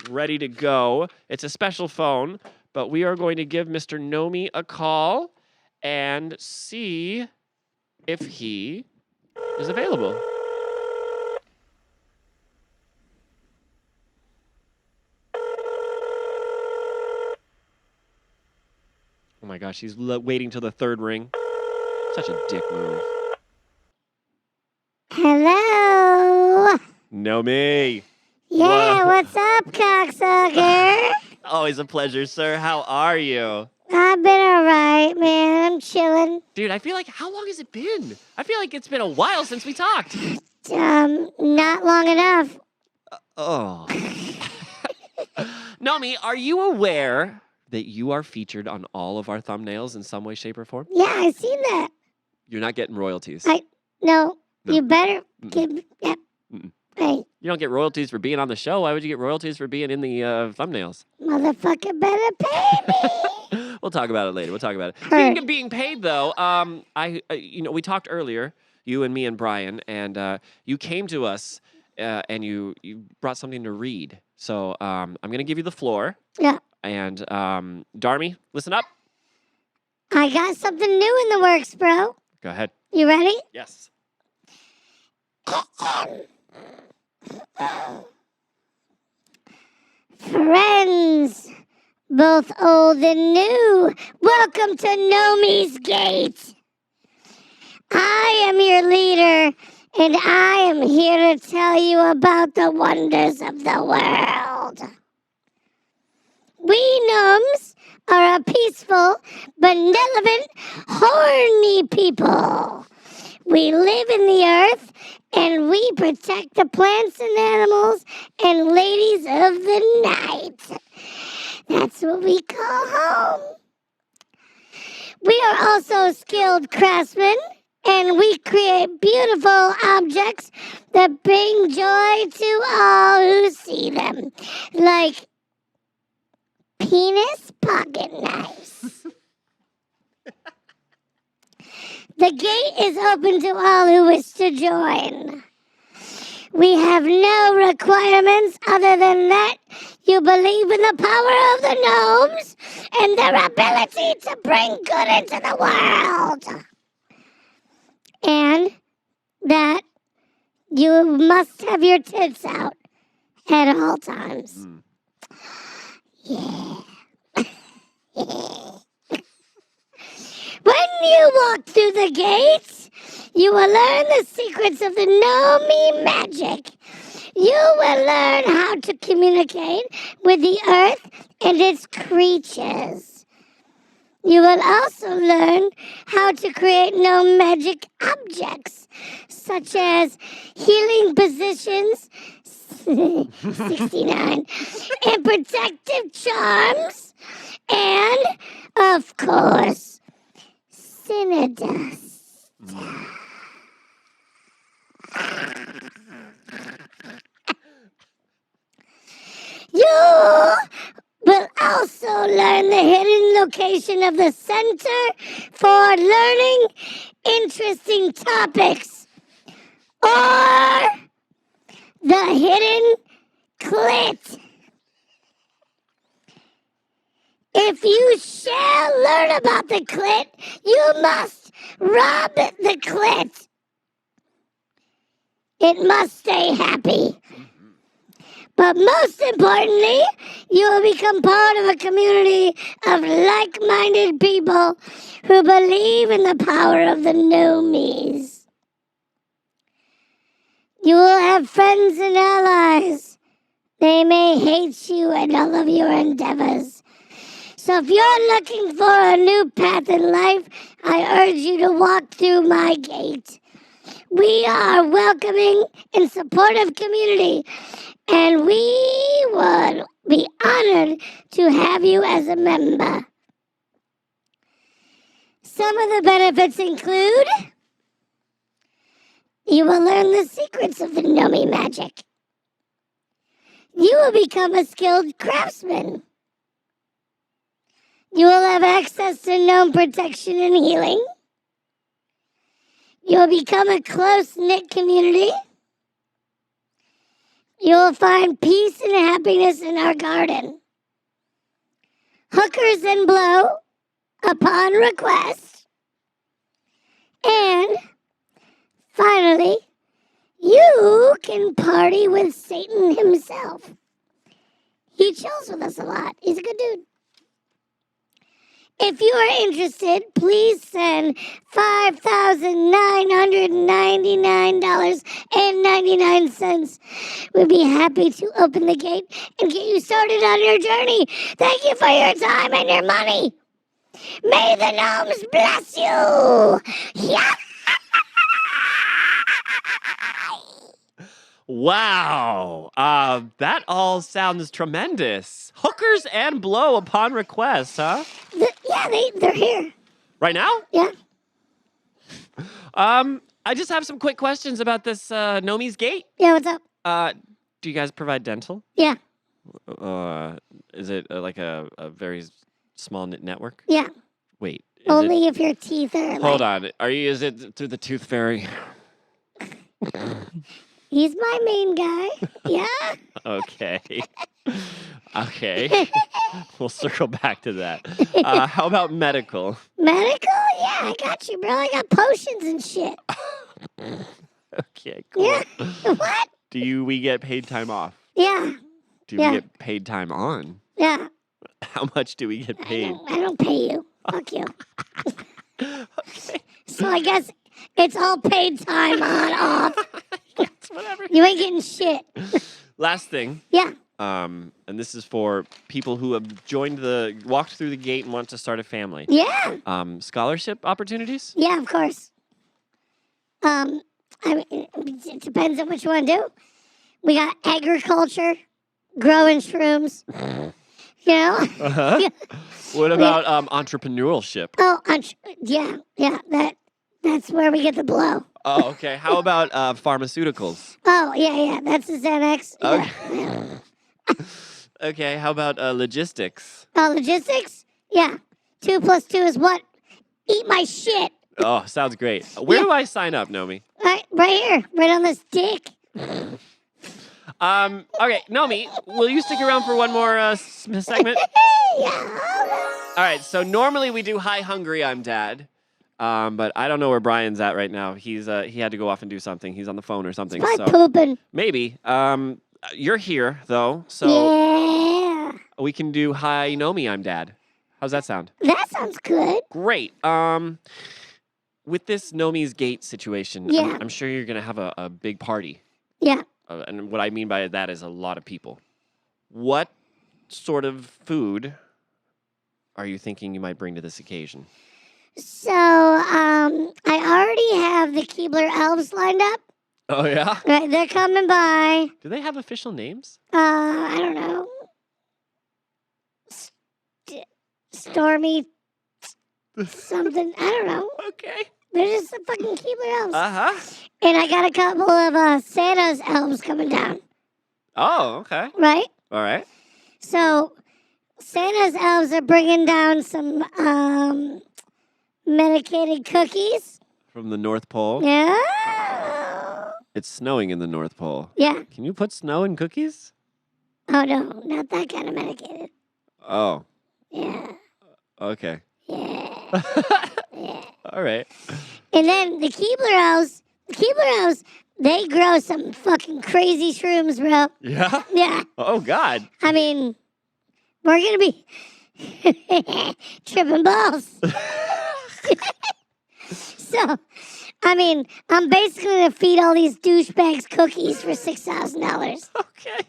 ready to go. It's a special phone, but we are going to give Mr. Nomi a call and see if he is available. Oh my gosh, he's waiting till the third ring. Such a dick move. Hello. Nomi. Yeah, Whoa. what's up, cocksucker? Always a pleasure, sir. How are you? I've been alright, man. I'm chilling. Dude, I feel like, how long has it been? I feel like it's been a while since we talked. Not long enough. Oh. Nomi, are you aware that you are featured on all of our thumbnails in some way, shape, or form? Yeah, I seen that. You're not getting royalties. No, No. you better Mm-mm. give. Yep. Mm-mm. Hey, You don't get royalties for being on the show. Why would you get royalties for being in the thumbnails? motherfucker, better pay me. We'll talk about it later. We'll talk about it. Heard. Speaking of being paid, though, we talked earlier, you and me and Brian, and you came to us and you brought something to read. So I'm going to give you the floor. Yeah. And Darmy, listen up. I got something new in the works, bro. Go ahead. You ready? Yes. Friends, both old and new, welcome to Nomi's Gate. I am your leader, and I am here to tell you about the wonders of the world. We gnomes are a peaceful, benevolent, horny people. We live in the earth, and we protect the plants and animals and ladies of the night. That's what we call home. We are also skilled craftsmen, and we create beautiful objects that bring joy to all who see them, like penis pocket knives. The gate is open to all who wish to join. We have no requirements other than that you believe in the power of the gnomes and their ability to bring good into the world. And that you must have your tits out at all times. Yeah. When you walk through the gates, you will learn the secrets of the Nomi magic. You will learn how to communicate with the earth and its creatures. You will also learn how to create no magic objects, such as healing positions, 69, and protective charms, and, of course, Cinedust. You will also learn the hidden location of the center for learning interesting topics, or the hidden clit. If you shall learn about the clit, you must rub the clit. It must stay happy. But most importantly, you will become part of a community of like-minded people who believe in the power of the Nomies. You will have friends and allies. They may hate you and all of your endeavors. So if you're looking for a new path in life, I urge you to walk through my gate. We are a welcoming and supportive community, and we would be honored to have you as a member. Some of the benefits include you will learn the secrets of the Nomi magic. You will become a skilled craftsman. You will have access to gnome protection and healing. You will become a close-knit community. You will find peace and happiness in our garden. Hookers and blow upon request. And finally, you can party with Satan himself. He chills with us a lot. He's a good dude. If you are interested, please send $5,999.99. We'd be happy to open the gate and get you started on your journey. Thank you for your time and your money. May the gnomes bless you. Yeah. Wow. That all sounds tremendous. Hookers and blow upon request, huh? They're here. Right now? Yeah. I just have some quick questions about this Nomi's Gate. Yeah, what's up? Do you guys provide dental? Yeah. Is it like a very small network? Yeah. Wait. Only if your teeth are Hold on. Is it through the Tooth Fairy? He's my main guy. Yeah. Okay. Okay. We'll circle back to that. How about medical? Medical? Yeah, I got you, bro. I got potions and shit. Okay, cool. Yeah. What? We get paid time off? Yeah. Do Yeah. we get paid time on? Yeah. How much do we get paid? I don't pay you. Fuck you. Okay. So I guess it's all paid time on off. Whatever. You ain't getting shit. Last thing. Yeah. And this is for people who have walked through the gate and want to start a family. Yeah. Scholarship opportunities? Yeah, of course. I mean, it depends on what you want to do. We got agriculture, growing shrooms. You know? Uh-huh. Yeah. What about entrepreneurship? Oh, yeah. That's where we get the blow. Oh, okay. How about pharmaceuticals? Oh, yeah. That's the Xanax. Okay. Yeah. Okay, how about logistics? Logistics? Yeah. 2 + 2 is what? Eat my shit. Oh, sounds great. Where Yeah. do I sign up, Nomi? Right here. Right on this dick. Okay, Nomi, will you stick around for one more segment? Yeah. All right, so normally we do Hi Hungry, I'm Dad. But I don't know where Brian's at right now. He had to go off and do something. He's on the phone or something. Probably So pooping. maybe. You're here though, so Yeah. we can do Hi Nomi, I'm Dad. How's that sound? That sounds good. Great. With this Nomi's Gate situation, Yeah. I'm sure you're gonna have a big party. Yeah. And what I mean by that is a lot of people. What sort of food are you thinking you might bring to this occasion? So, I already have the Keebler elves lined up. Oh, yeah? Right, they're coming by. Do they have official names? I don't know. Stormy something. I don't know. Okay. They're just the fucking Keebler elves. Uh-huh. And I got a couple of Santa's elves coming down. Oh, okay. Right? All right. So, Santa's elves are bringing down some medicated cookies. From the North Pole? Yeah. It's snowing in the North Pole. Yeah. Can you put snow in cookies? Oh, no. Not that kind of medicated. Oh, Yeah. okay. Yeah. Yeah. All right. And then the Keebler elves, they grow some fucking crazy shrooms, bro. Yeah? Yeah. Oh, God. I mean, we're going to be tripping balls. So, I mean, I'm basically going to feed all these douchebags cookies for $6,000. Okay.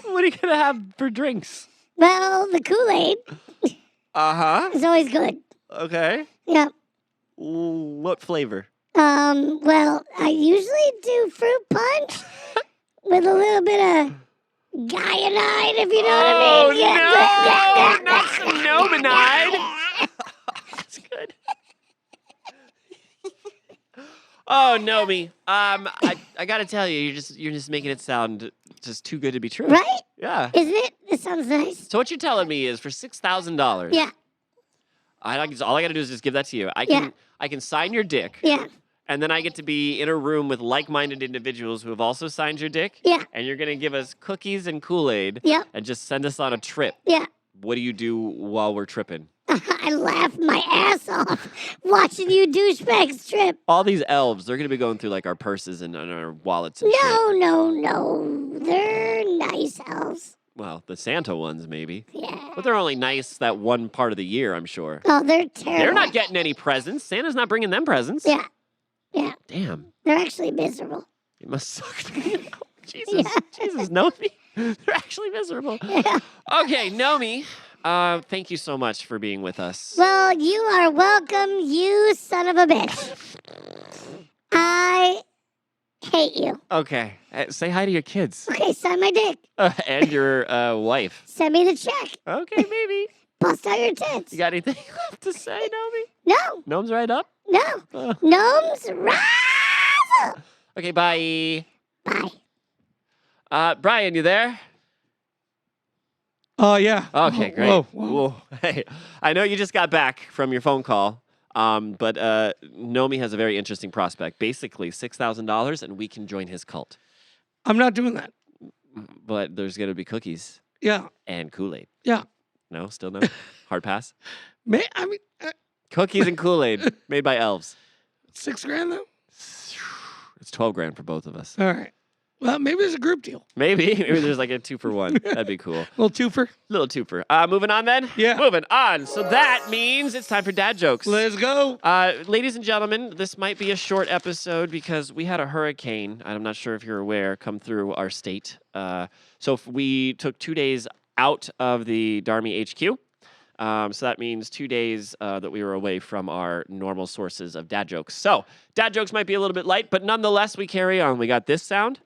What are you going to have for drinks? Well, the Kool-Aid Uh-huh. is always good. Okay. Yeah. What flavor? Well, I usually do fruit punch with a little bit of Guyanide, if you know what I mean. Oh, no, not some Nominide. That's good. Oh, Nomi. I gotta tell you, you're just making it sound just too good to be true. Right? Yeah. Isn't it? It sounds nice. So what you're telling me is for $6,000. Yeah. All I gotta do is just give that to you. I can sign your dick. Yeah. And then I get to be in a room with like-minded individuals who have also signed your dick. Yeah. And you're gonna give us cookies and Kool-Aid. Yep. And just send us on a trip. Yeah. What do you do while we're tripping? I laugh my ass off watching you douchebags trip. All these elves, they're gonna be going through like our purses and our wallets and shit. No. They're nice elves. Well, the Santa ones maybe. Yeah. But they're only nice that one part of the year, I'm sure. Oh, they're terrible. They're not getting any presents. Santa's not bringing them presents. Yeah. Yeah. Damn. They're actually miserable. It must suck to be an elf. Jesus. Yeah. Jesus, Nomi. They're actually miserable. Yeah. Okay, Nomi. Thank you so much for being with us. Well, you are welcome, you son of a bitch. I hate you. Okay. Say hi to your kids. Okay, sign my dick. And your wife. Send me the check. Okay, baby. Bust out your tits. You got anything left to say, Nomi? No, Gnome's right up? no. Uh, Gnomes rise up. okay, bye. Bye. Brian, you there? Yeah. Okay, great. Whoa. Whoa. Hey, I know you just got back from your phone call, but Nomi has a very interesting prospect. Basically, $6,000, and we can join his cult. I'm not doing that. but there's gonna be cookies Yeah. and Kool-Aid. Yeah. No, still no. Hard pass. I mean, Cookies and Kool-Aid made by elves. $6,000 though. It's 12 grand for both of us. All right. Well, maybe there's a group deal. Maybe there's like a 2-for-1. That'd be cool. Little twofer. Little twofer. Moving on then. Yeah. Moving on. So that means it's time for dad jokes. Let's go. Ladies and gentlemen, this might be a short episode because we had a hurricane. I'm not sure if you're aware, come through our state. So if we took 2 days out of the Darmy HQ. So that means 2 days that we were away from our normal sources of dad jokes. So dad jokes might be a little bit light, but nonetheless, we carry on. We got this sound.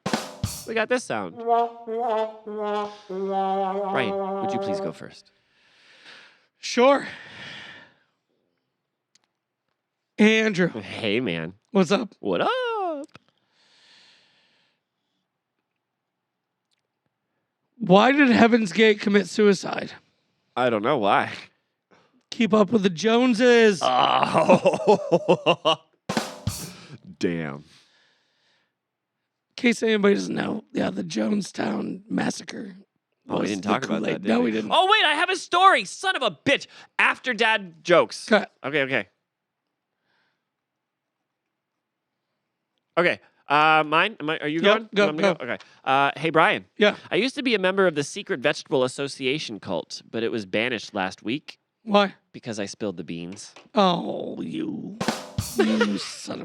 We got this sound. Brian, would you please go first? Sure. Hey, Andrew. Hey, man. What's up? What up? Why did Heaven's Gate commit suicide? I don't know why. Keep up with the Joneses. Oh. Damn. In case anybody doesn't know, yeah, the Jonestown massacre. Oh, we was didn't the talk about that, Kool-Aid. did No, we didn't. Oh, wait, I have a story. Son of a bitch. After dad jokes. Cut. Okay. Okay. Mine? Are you Yep, going? go. Okay. Hey, Brian. Yeah. I used to be a member of the Secret Vegetable Association cult, but it was banished last week Why? because I spilled the beans. Oh, you son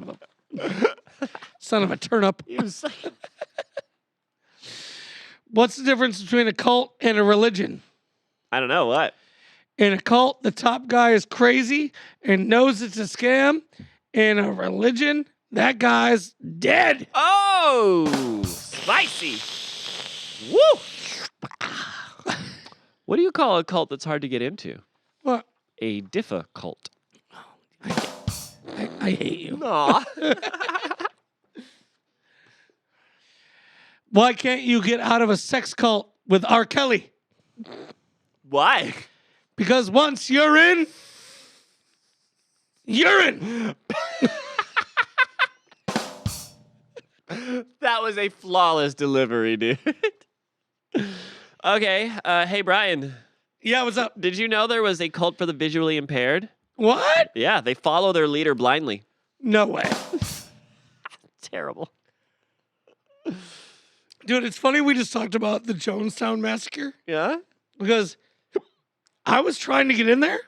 of a turnip. What's the difference between a cult and a religion? I don't know what. In a cult, the top guy is crazy and knows it's a scam. In a religion, that guy's dead. Oh, spicy. Woo. What do you call a cult that's hard to get into? What? A diffa cult. I hate you. Aw. Why can't you get out of a sex cult with R. Kelly? Why? Because once you're in, you're in. That was a flawless delivery, dude. Okay. Hey, Brian. Yeah, what's up? Did you know there was a cult for the visually impaired? What? Yeah, they follow their leader blindly. No way. Terrible. Dude, it's funny we just talked about the Jonestown massacre Yeah? because I was trying to get in there.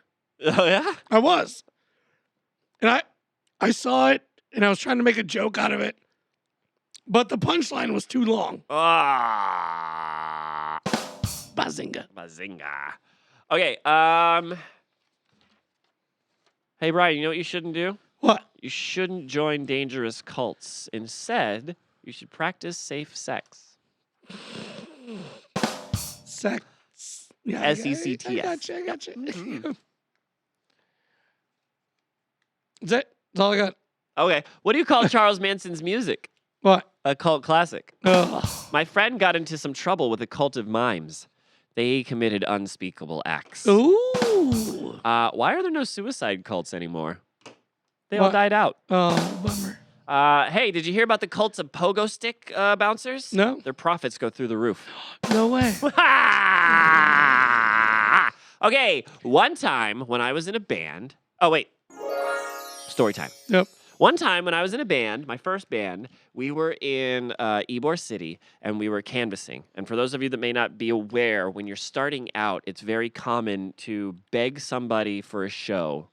Oh, yeah? I was. And I saw it and I was trying to make a joke out of it. But the punchline was too long. Ah. Bazinga. Bazinga. Okay, hey, Brian, you know what you shouldn't do? What? You shouldn't join dangerous cults. Instead, you should practice safe sex. Sex. Yeah, S-E-C-T-S. I gotcha. Mhm. That's it. That's all I got. Okay, what do you call Charles Manson's music? What? A cult classic. Ugh. My friend got into some trouble with a cult of mimes. They committed unspeakable acts. Ooh. Why are there no suicide cults anymore? They all What? died out. Oh, bummer. Hey, did you hear about the cults of pogo stick bouncers? No. Their profits go through the roof. No way. Okay, one time when I was in a band. Oh, wait. Story time. Yep. One time when I was in a band, my first band, we were in Ybor City and we were canvassing. And for those of you that may not be aware, when you're starting out, it's very common to beg somebody for a show,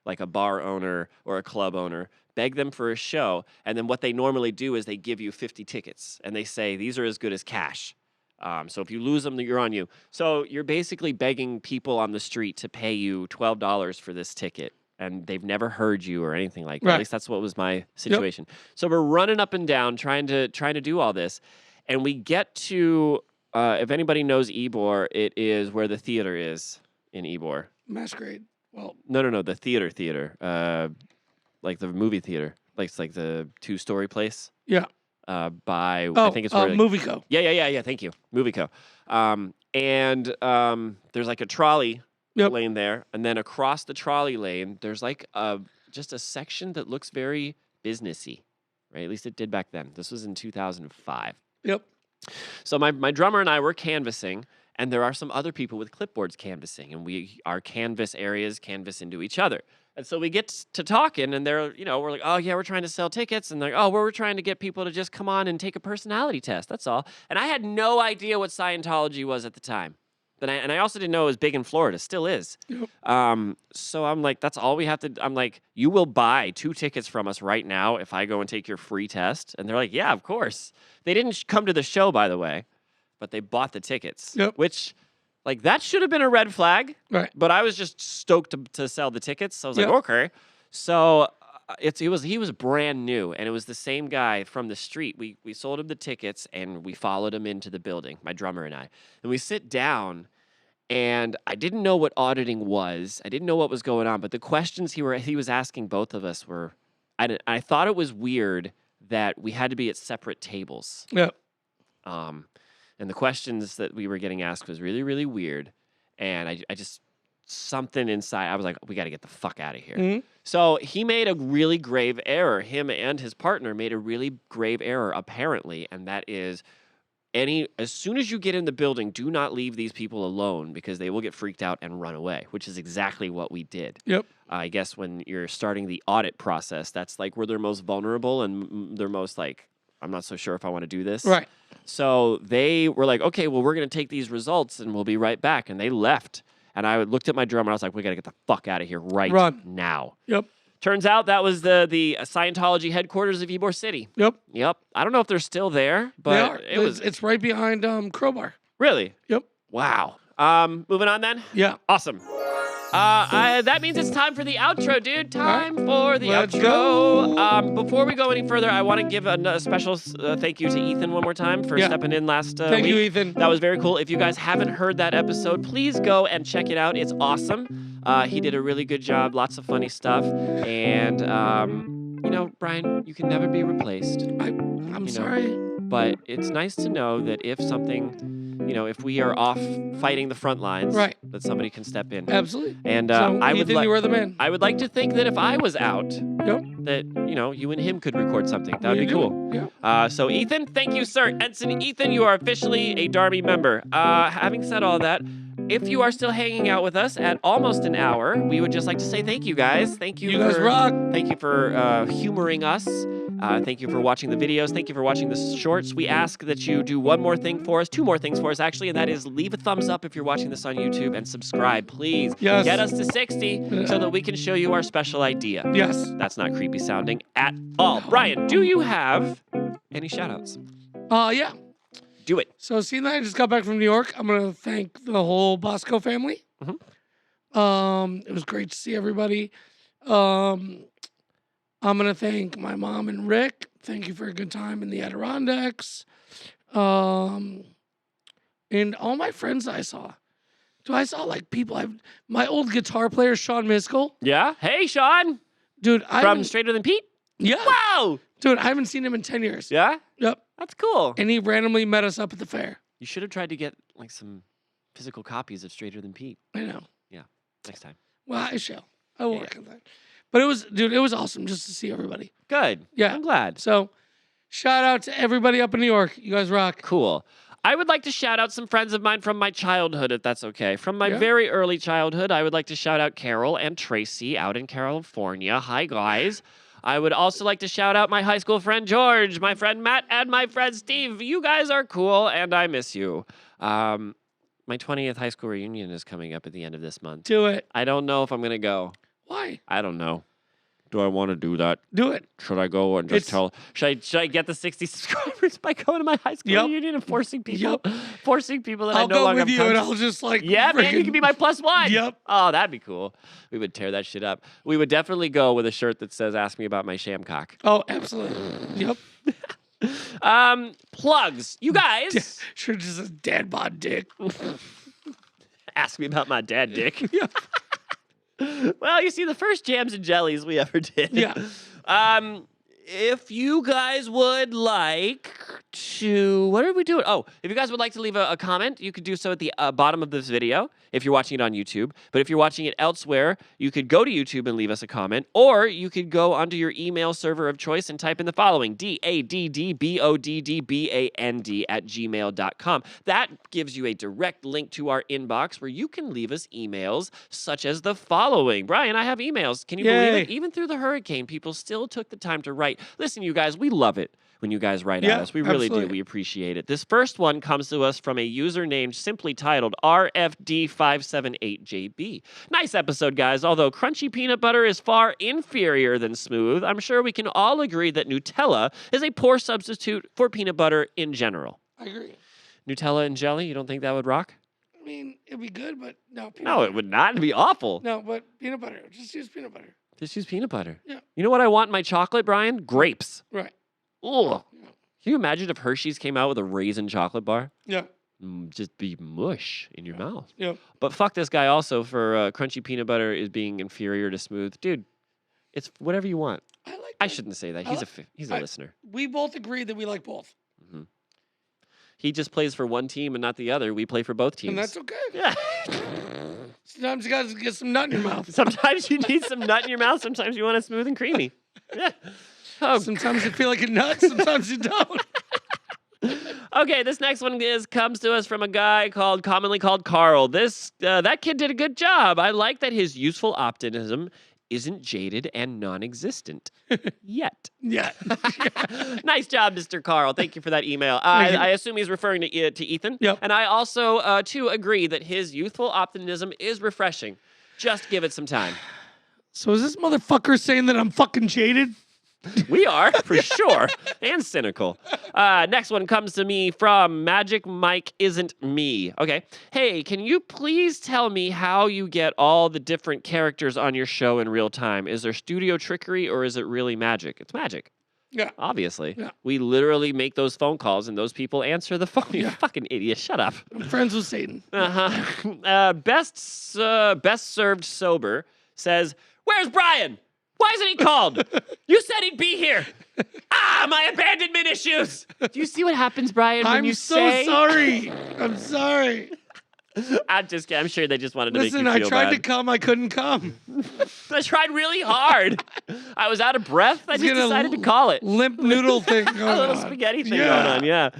like a bar owner or a club owner, beg them for a show. And then what they normally do is they give you 50 tickets and they say, these are as good as cash. So if you lose them, you're on you. So you're basically begging people on the street to pay you $12 for this ticket. And they've never heard you or anything like that. Right. At least that's what was my situation. So we're running up and down trying to do all this. And we get to, if anybody knows Ybor, it is where the theater is in Ybor. Masquerade. Well, No, the theater. Like the movie theater. Like it's like the 2-story place. yeah. I Oh, think it's where Movie Co. Yeah. Thank you. Movie Co. And there's like a trolley Yep. lane there, and then across the trolley lane, there's like just a section that looks very businessy, right? At least it did back then. This was in 2005. Yep. So my drummer and I were canvassing, and there are some other people with clipboards canvassing, and our canvas areas canvas into each other. And so we get to talking, and they're, we're like, oh yeah, we're trying to sell tickets, and they're like, oh, we're trying to get people to just come on and take a personality test. That's all. And I had no idea what Scientology was at the time. And I also didn't know it was big in Florida. Still is. Yep. So I'm like, that's all we have to. I'm like, you will buy 2 tickets from us right now if I go and take your free test. And they're like, yeah, of course. They didn't come to the show, by the way, but they bought the tickets. Yep. Which, like, that should have been a red flag. Right. But I was just stoked to sell the tickets. So I was Yep. like, okay. So he was brand new, and it was the same guy from the street. We sold him the tickets, and we followed him into the building, my drummer and I. And we sit down. And I didn't know what auditing was. I didn't know what was going on. But the questions he was asking both of us were, I thought it was weird that we had to be at separate tables. Yep. And the questions that we were getting asked was really, really weird. And I just, something inside, I was like, we got to get the fuck out of here. Mhm. So he made a really grave error. Him and his partner made a really grave error, apparently. And that is, as soon as you get in the building, do not leave these people alone because they will get freaked out and run away, which is exactly what we did. Yep. I guess when you're starting the audit process, that's like where they're most vulnerable and they're most like, I'm not so sure if I want to do this. Right. So they were like, okay, well, we're going to take these results and we'll be right back. And they left. And I looked at my drummer and I was like, we got to get the fuck out of here Run. now. Yep. Turns out that was the Scientology headquarters of Ybor City. Yep. Yep. I don't know if they're still there, but They are. it was It's right behind Crowbar. really. Yep. Wow. Moving on then. Yeah. Awesome. That means it's time for the outro, dude. Time for the Let's outro. Before we go any further, I want to give a special thank you to Ethan one more time for Yeah. stepping in last Thank week. you, Ethan. That was very cool. If you guys haven't heard that episode, please go and check it out. It's awesome. He did a really good job. Lots of funny stuff. And, Brian, you can never be replaced. I'm sorry. But it's nice to know that if something, if we are off fighting the front lines, Right. that somebody can step in. Absolutely. And So, I would Ethan, you are the man. I would like to think that if I was out, Yep. that you and him could record something. That would You be do cool. it. Yeah. So Ethan, thank you, sir. Ensign Ethan, you are officially a Darby member. Having said all that, if you are still hanging out with us at almost an hour, we would just like to say thank you, guys. Thank you. You guys rock. Thank you for humoring us. Thank you for watching the videos. Thank you for watching the shorts. We ask that you do one more thing for us, 2 more things for us, actually, and that is leave a thumbs up if you're watching this on YouTube and subscribe, please. Yes. Get us to 60 so that we can show you our special idea. Yes. That's not creepy sounding at all. Brian, do you have any shout-outs? Yeah. Do it. So seeing that I just got back from New York, I'm gonna thank the whole Bosco family. It was great to see everybody. I'm gonna thank my mom and Rick. Thank you for a good time in the Adirondacks. And all my friends I saw. I saw like people. My old guitar player Sean Miskell. Yeah? Hey, Sean. Dude, From Straighter Than Pete? yeah, Wow. dude, I haven't seen him in 10 years. Yeah? Yep. That's cool. And he randomly met us up at the fair. You should have tried to get like some physical copies of Straighter Than Pete I know. next time. Well, I shall. I will work on that. But it was awesome just to see everybody. Good. Yeah. I'm glad. So, shout out to everybody up in New York. You guys rock. Cool. I would like to shout out some friends of mine from my childhood, if that's okay. From my Yeah. very early childhood, I would like to shout out Carol and Tracy out in California. Hi, guys. I would also like to shout out my high school friend George, my friend Matt, and my friend Steve. You guys are cool, and I miss you. My 20th high school reunion is coming up at the end of this month. Do it. I don't know if I'm going to go. Why? I don't know. Do I want to do that? Do it. Should I go and just It's- tell? Should I get the 60 subscribers by going to my high school Yep. reunion and forcing people, Yep. forcing people that I I'll no go longer with you have and time I'll just like. yeah, man, you friggin- can be my +1. Yep. Oh, that'd be cool. We would tear that shit up. We would definitely go with a shirt that says "Ask me about my sham cock." Oh, absolutely. Yep. Plugs, you guys. Sure, just a dad bod dick. Ask me about my dad dick. Yeah. Well, you see, the first jams and jellies we ever did. Yeah. If you guys would like to, what are we doing? Oh, if you guys would like to leave a comment, you could do so at the bottom of this video if you're watching it on YouTube. But if you're watching it elsewhere, you could go to YouTube and leave us a comment, or you could go onto your email server of choice and type in the following, daddboddband@gmail.com. That gives you a direct link to our inbox where you can leave us emails such as the following. Brian, I have emails. Can you believe it? Yay. Even through the hurricane, people still took the time to write. Listen, you guys, we love it when you guys write Yeah, at us. We really do. absolutely. We appreciate it. This first one comes to us from a user named simply titled RFD578JB. Nice episode, guys. Although crunchy peanut butter is far inferior than smooth, I'm sure we can all agree that Nutella is a poor substitute for peanut butter in general. I agree. Nutella and jelly, you don't think that would rock? I mean, it'd be good, but no. Peanut No, butter. it would not. It'd be awful. No, but peanut butter. Just use peanut butter. Just use peanut butter. Yeah. You know what I want in my chocolate, Brian? Grapes. Right. Ugh. Yeah. Can you imagine if Hershey's came out with a raisin chocolate bar? Yeah. Just be mush in your mouth. Yeah. But fuck this guy also for crunchy peanut butter is being inferior to smooth. Dude, it's whatever you want. I like. I that. shouldn't say that. I He's a I- listener. We both agree that we like both, He just plays for one team and not the other. We play for both teams. and that's okay. Yeah. Sometimes you gotta get some nut in your mouth. Sometimes you need some nut in your mouth. Sometimes you want it smooth and creamy. Yeah. Oh, Sometimes you feel like a nut. Sometimes you don't. okay, this next one comes to us from a guy commonly called Carl. That kid did a good job. I like that his useful optimism isn't jaded and non-existent yet. Yeah. Nice job, Mr. Carl. Thank you for that email. Thank you. I assume he's referring to Ethan. Yep. And I also too agree that his youthful optimism is refreshing. Just give it some time. So is this motherfucker saying that I'm fucking jaded? We are, for sure, and cynical. Next one comes to me from Magic Mike Isn't Me. Okay. Hey, can you please tell me how you get all the different characters on your show in real time? Is there studio trickery or is it really magic? It's magic, Yeah. obviously. Yeah. We literally make those phone calls and those people answer the phone. You Yeah. fucking idiot. Shut up. I'm friends with Satan. Best served sober says, "Where's Brian? Why isn't he called? You said he'd be here. My abandonment issues." Do you see what happens, Brian, when I'm you so say? sorry. I'm sorry. I'm just kidding. I'm sure they just wanted to Listen, make I you feel tried to bad. come. I couldn't come. I tried really hard. I was out of breath. I just Get a decided to call it. Limp noodle thing going A little on. spaghetti thing going on, yeah.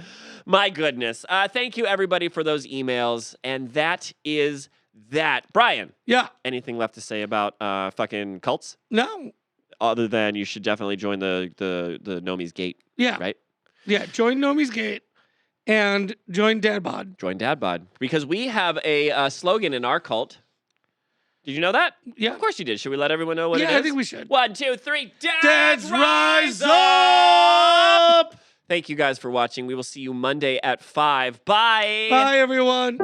My goodness. Thank you, everybody, for those emails. And that is that. Brian, Yeah. anything left to say about fucking cults? No. Other than you should definitely join the Nomi's Gate, Yeah. right? Yeah. Join Nomi's Gate and join Dad Bod. Join Dad Bod. Because we have a slogan in our cult. Did you know that? Yeah. Of course you did. Should we let everyone know what it is? Yeah, I think we should. 1, 2, 3. Dads rise up! Thank you guys for watching. We will see you Monday at 5. Bye. Bye, everyone.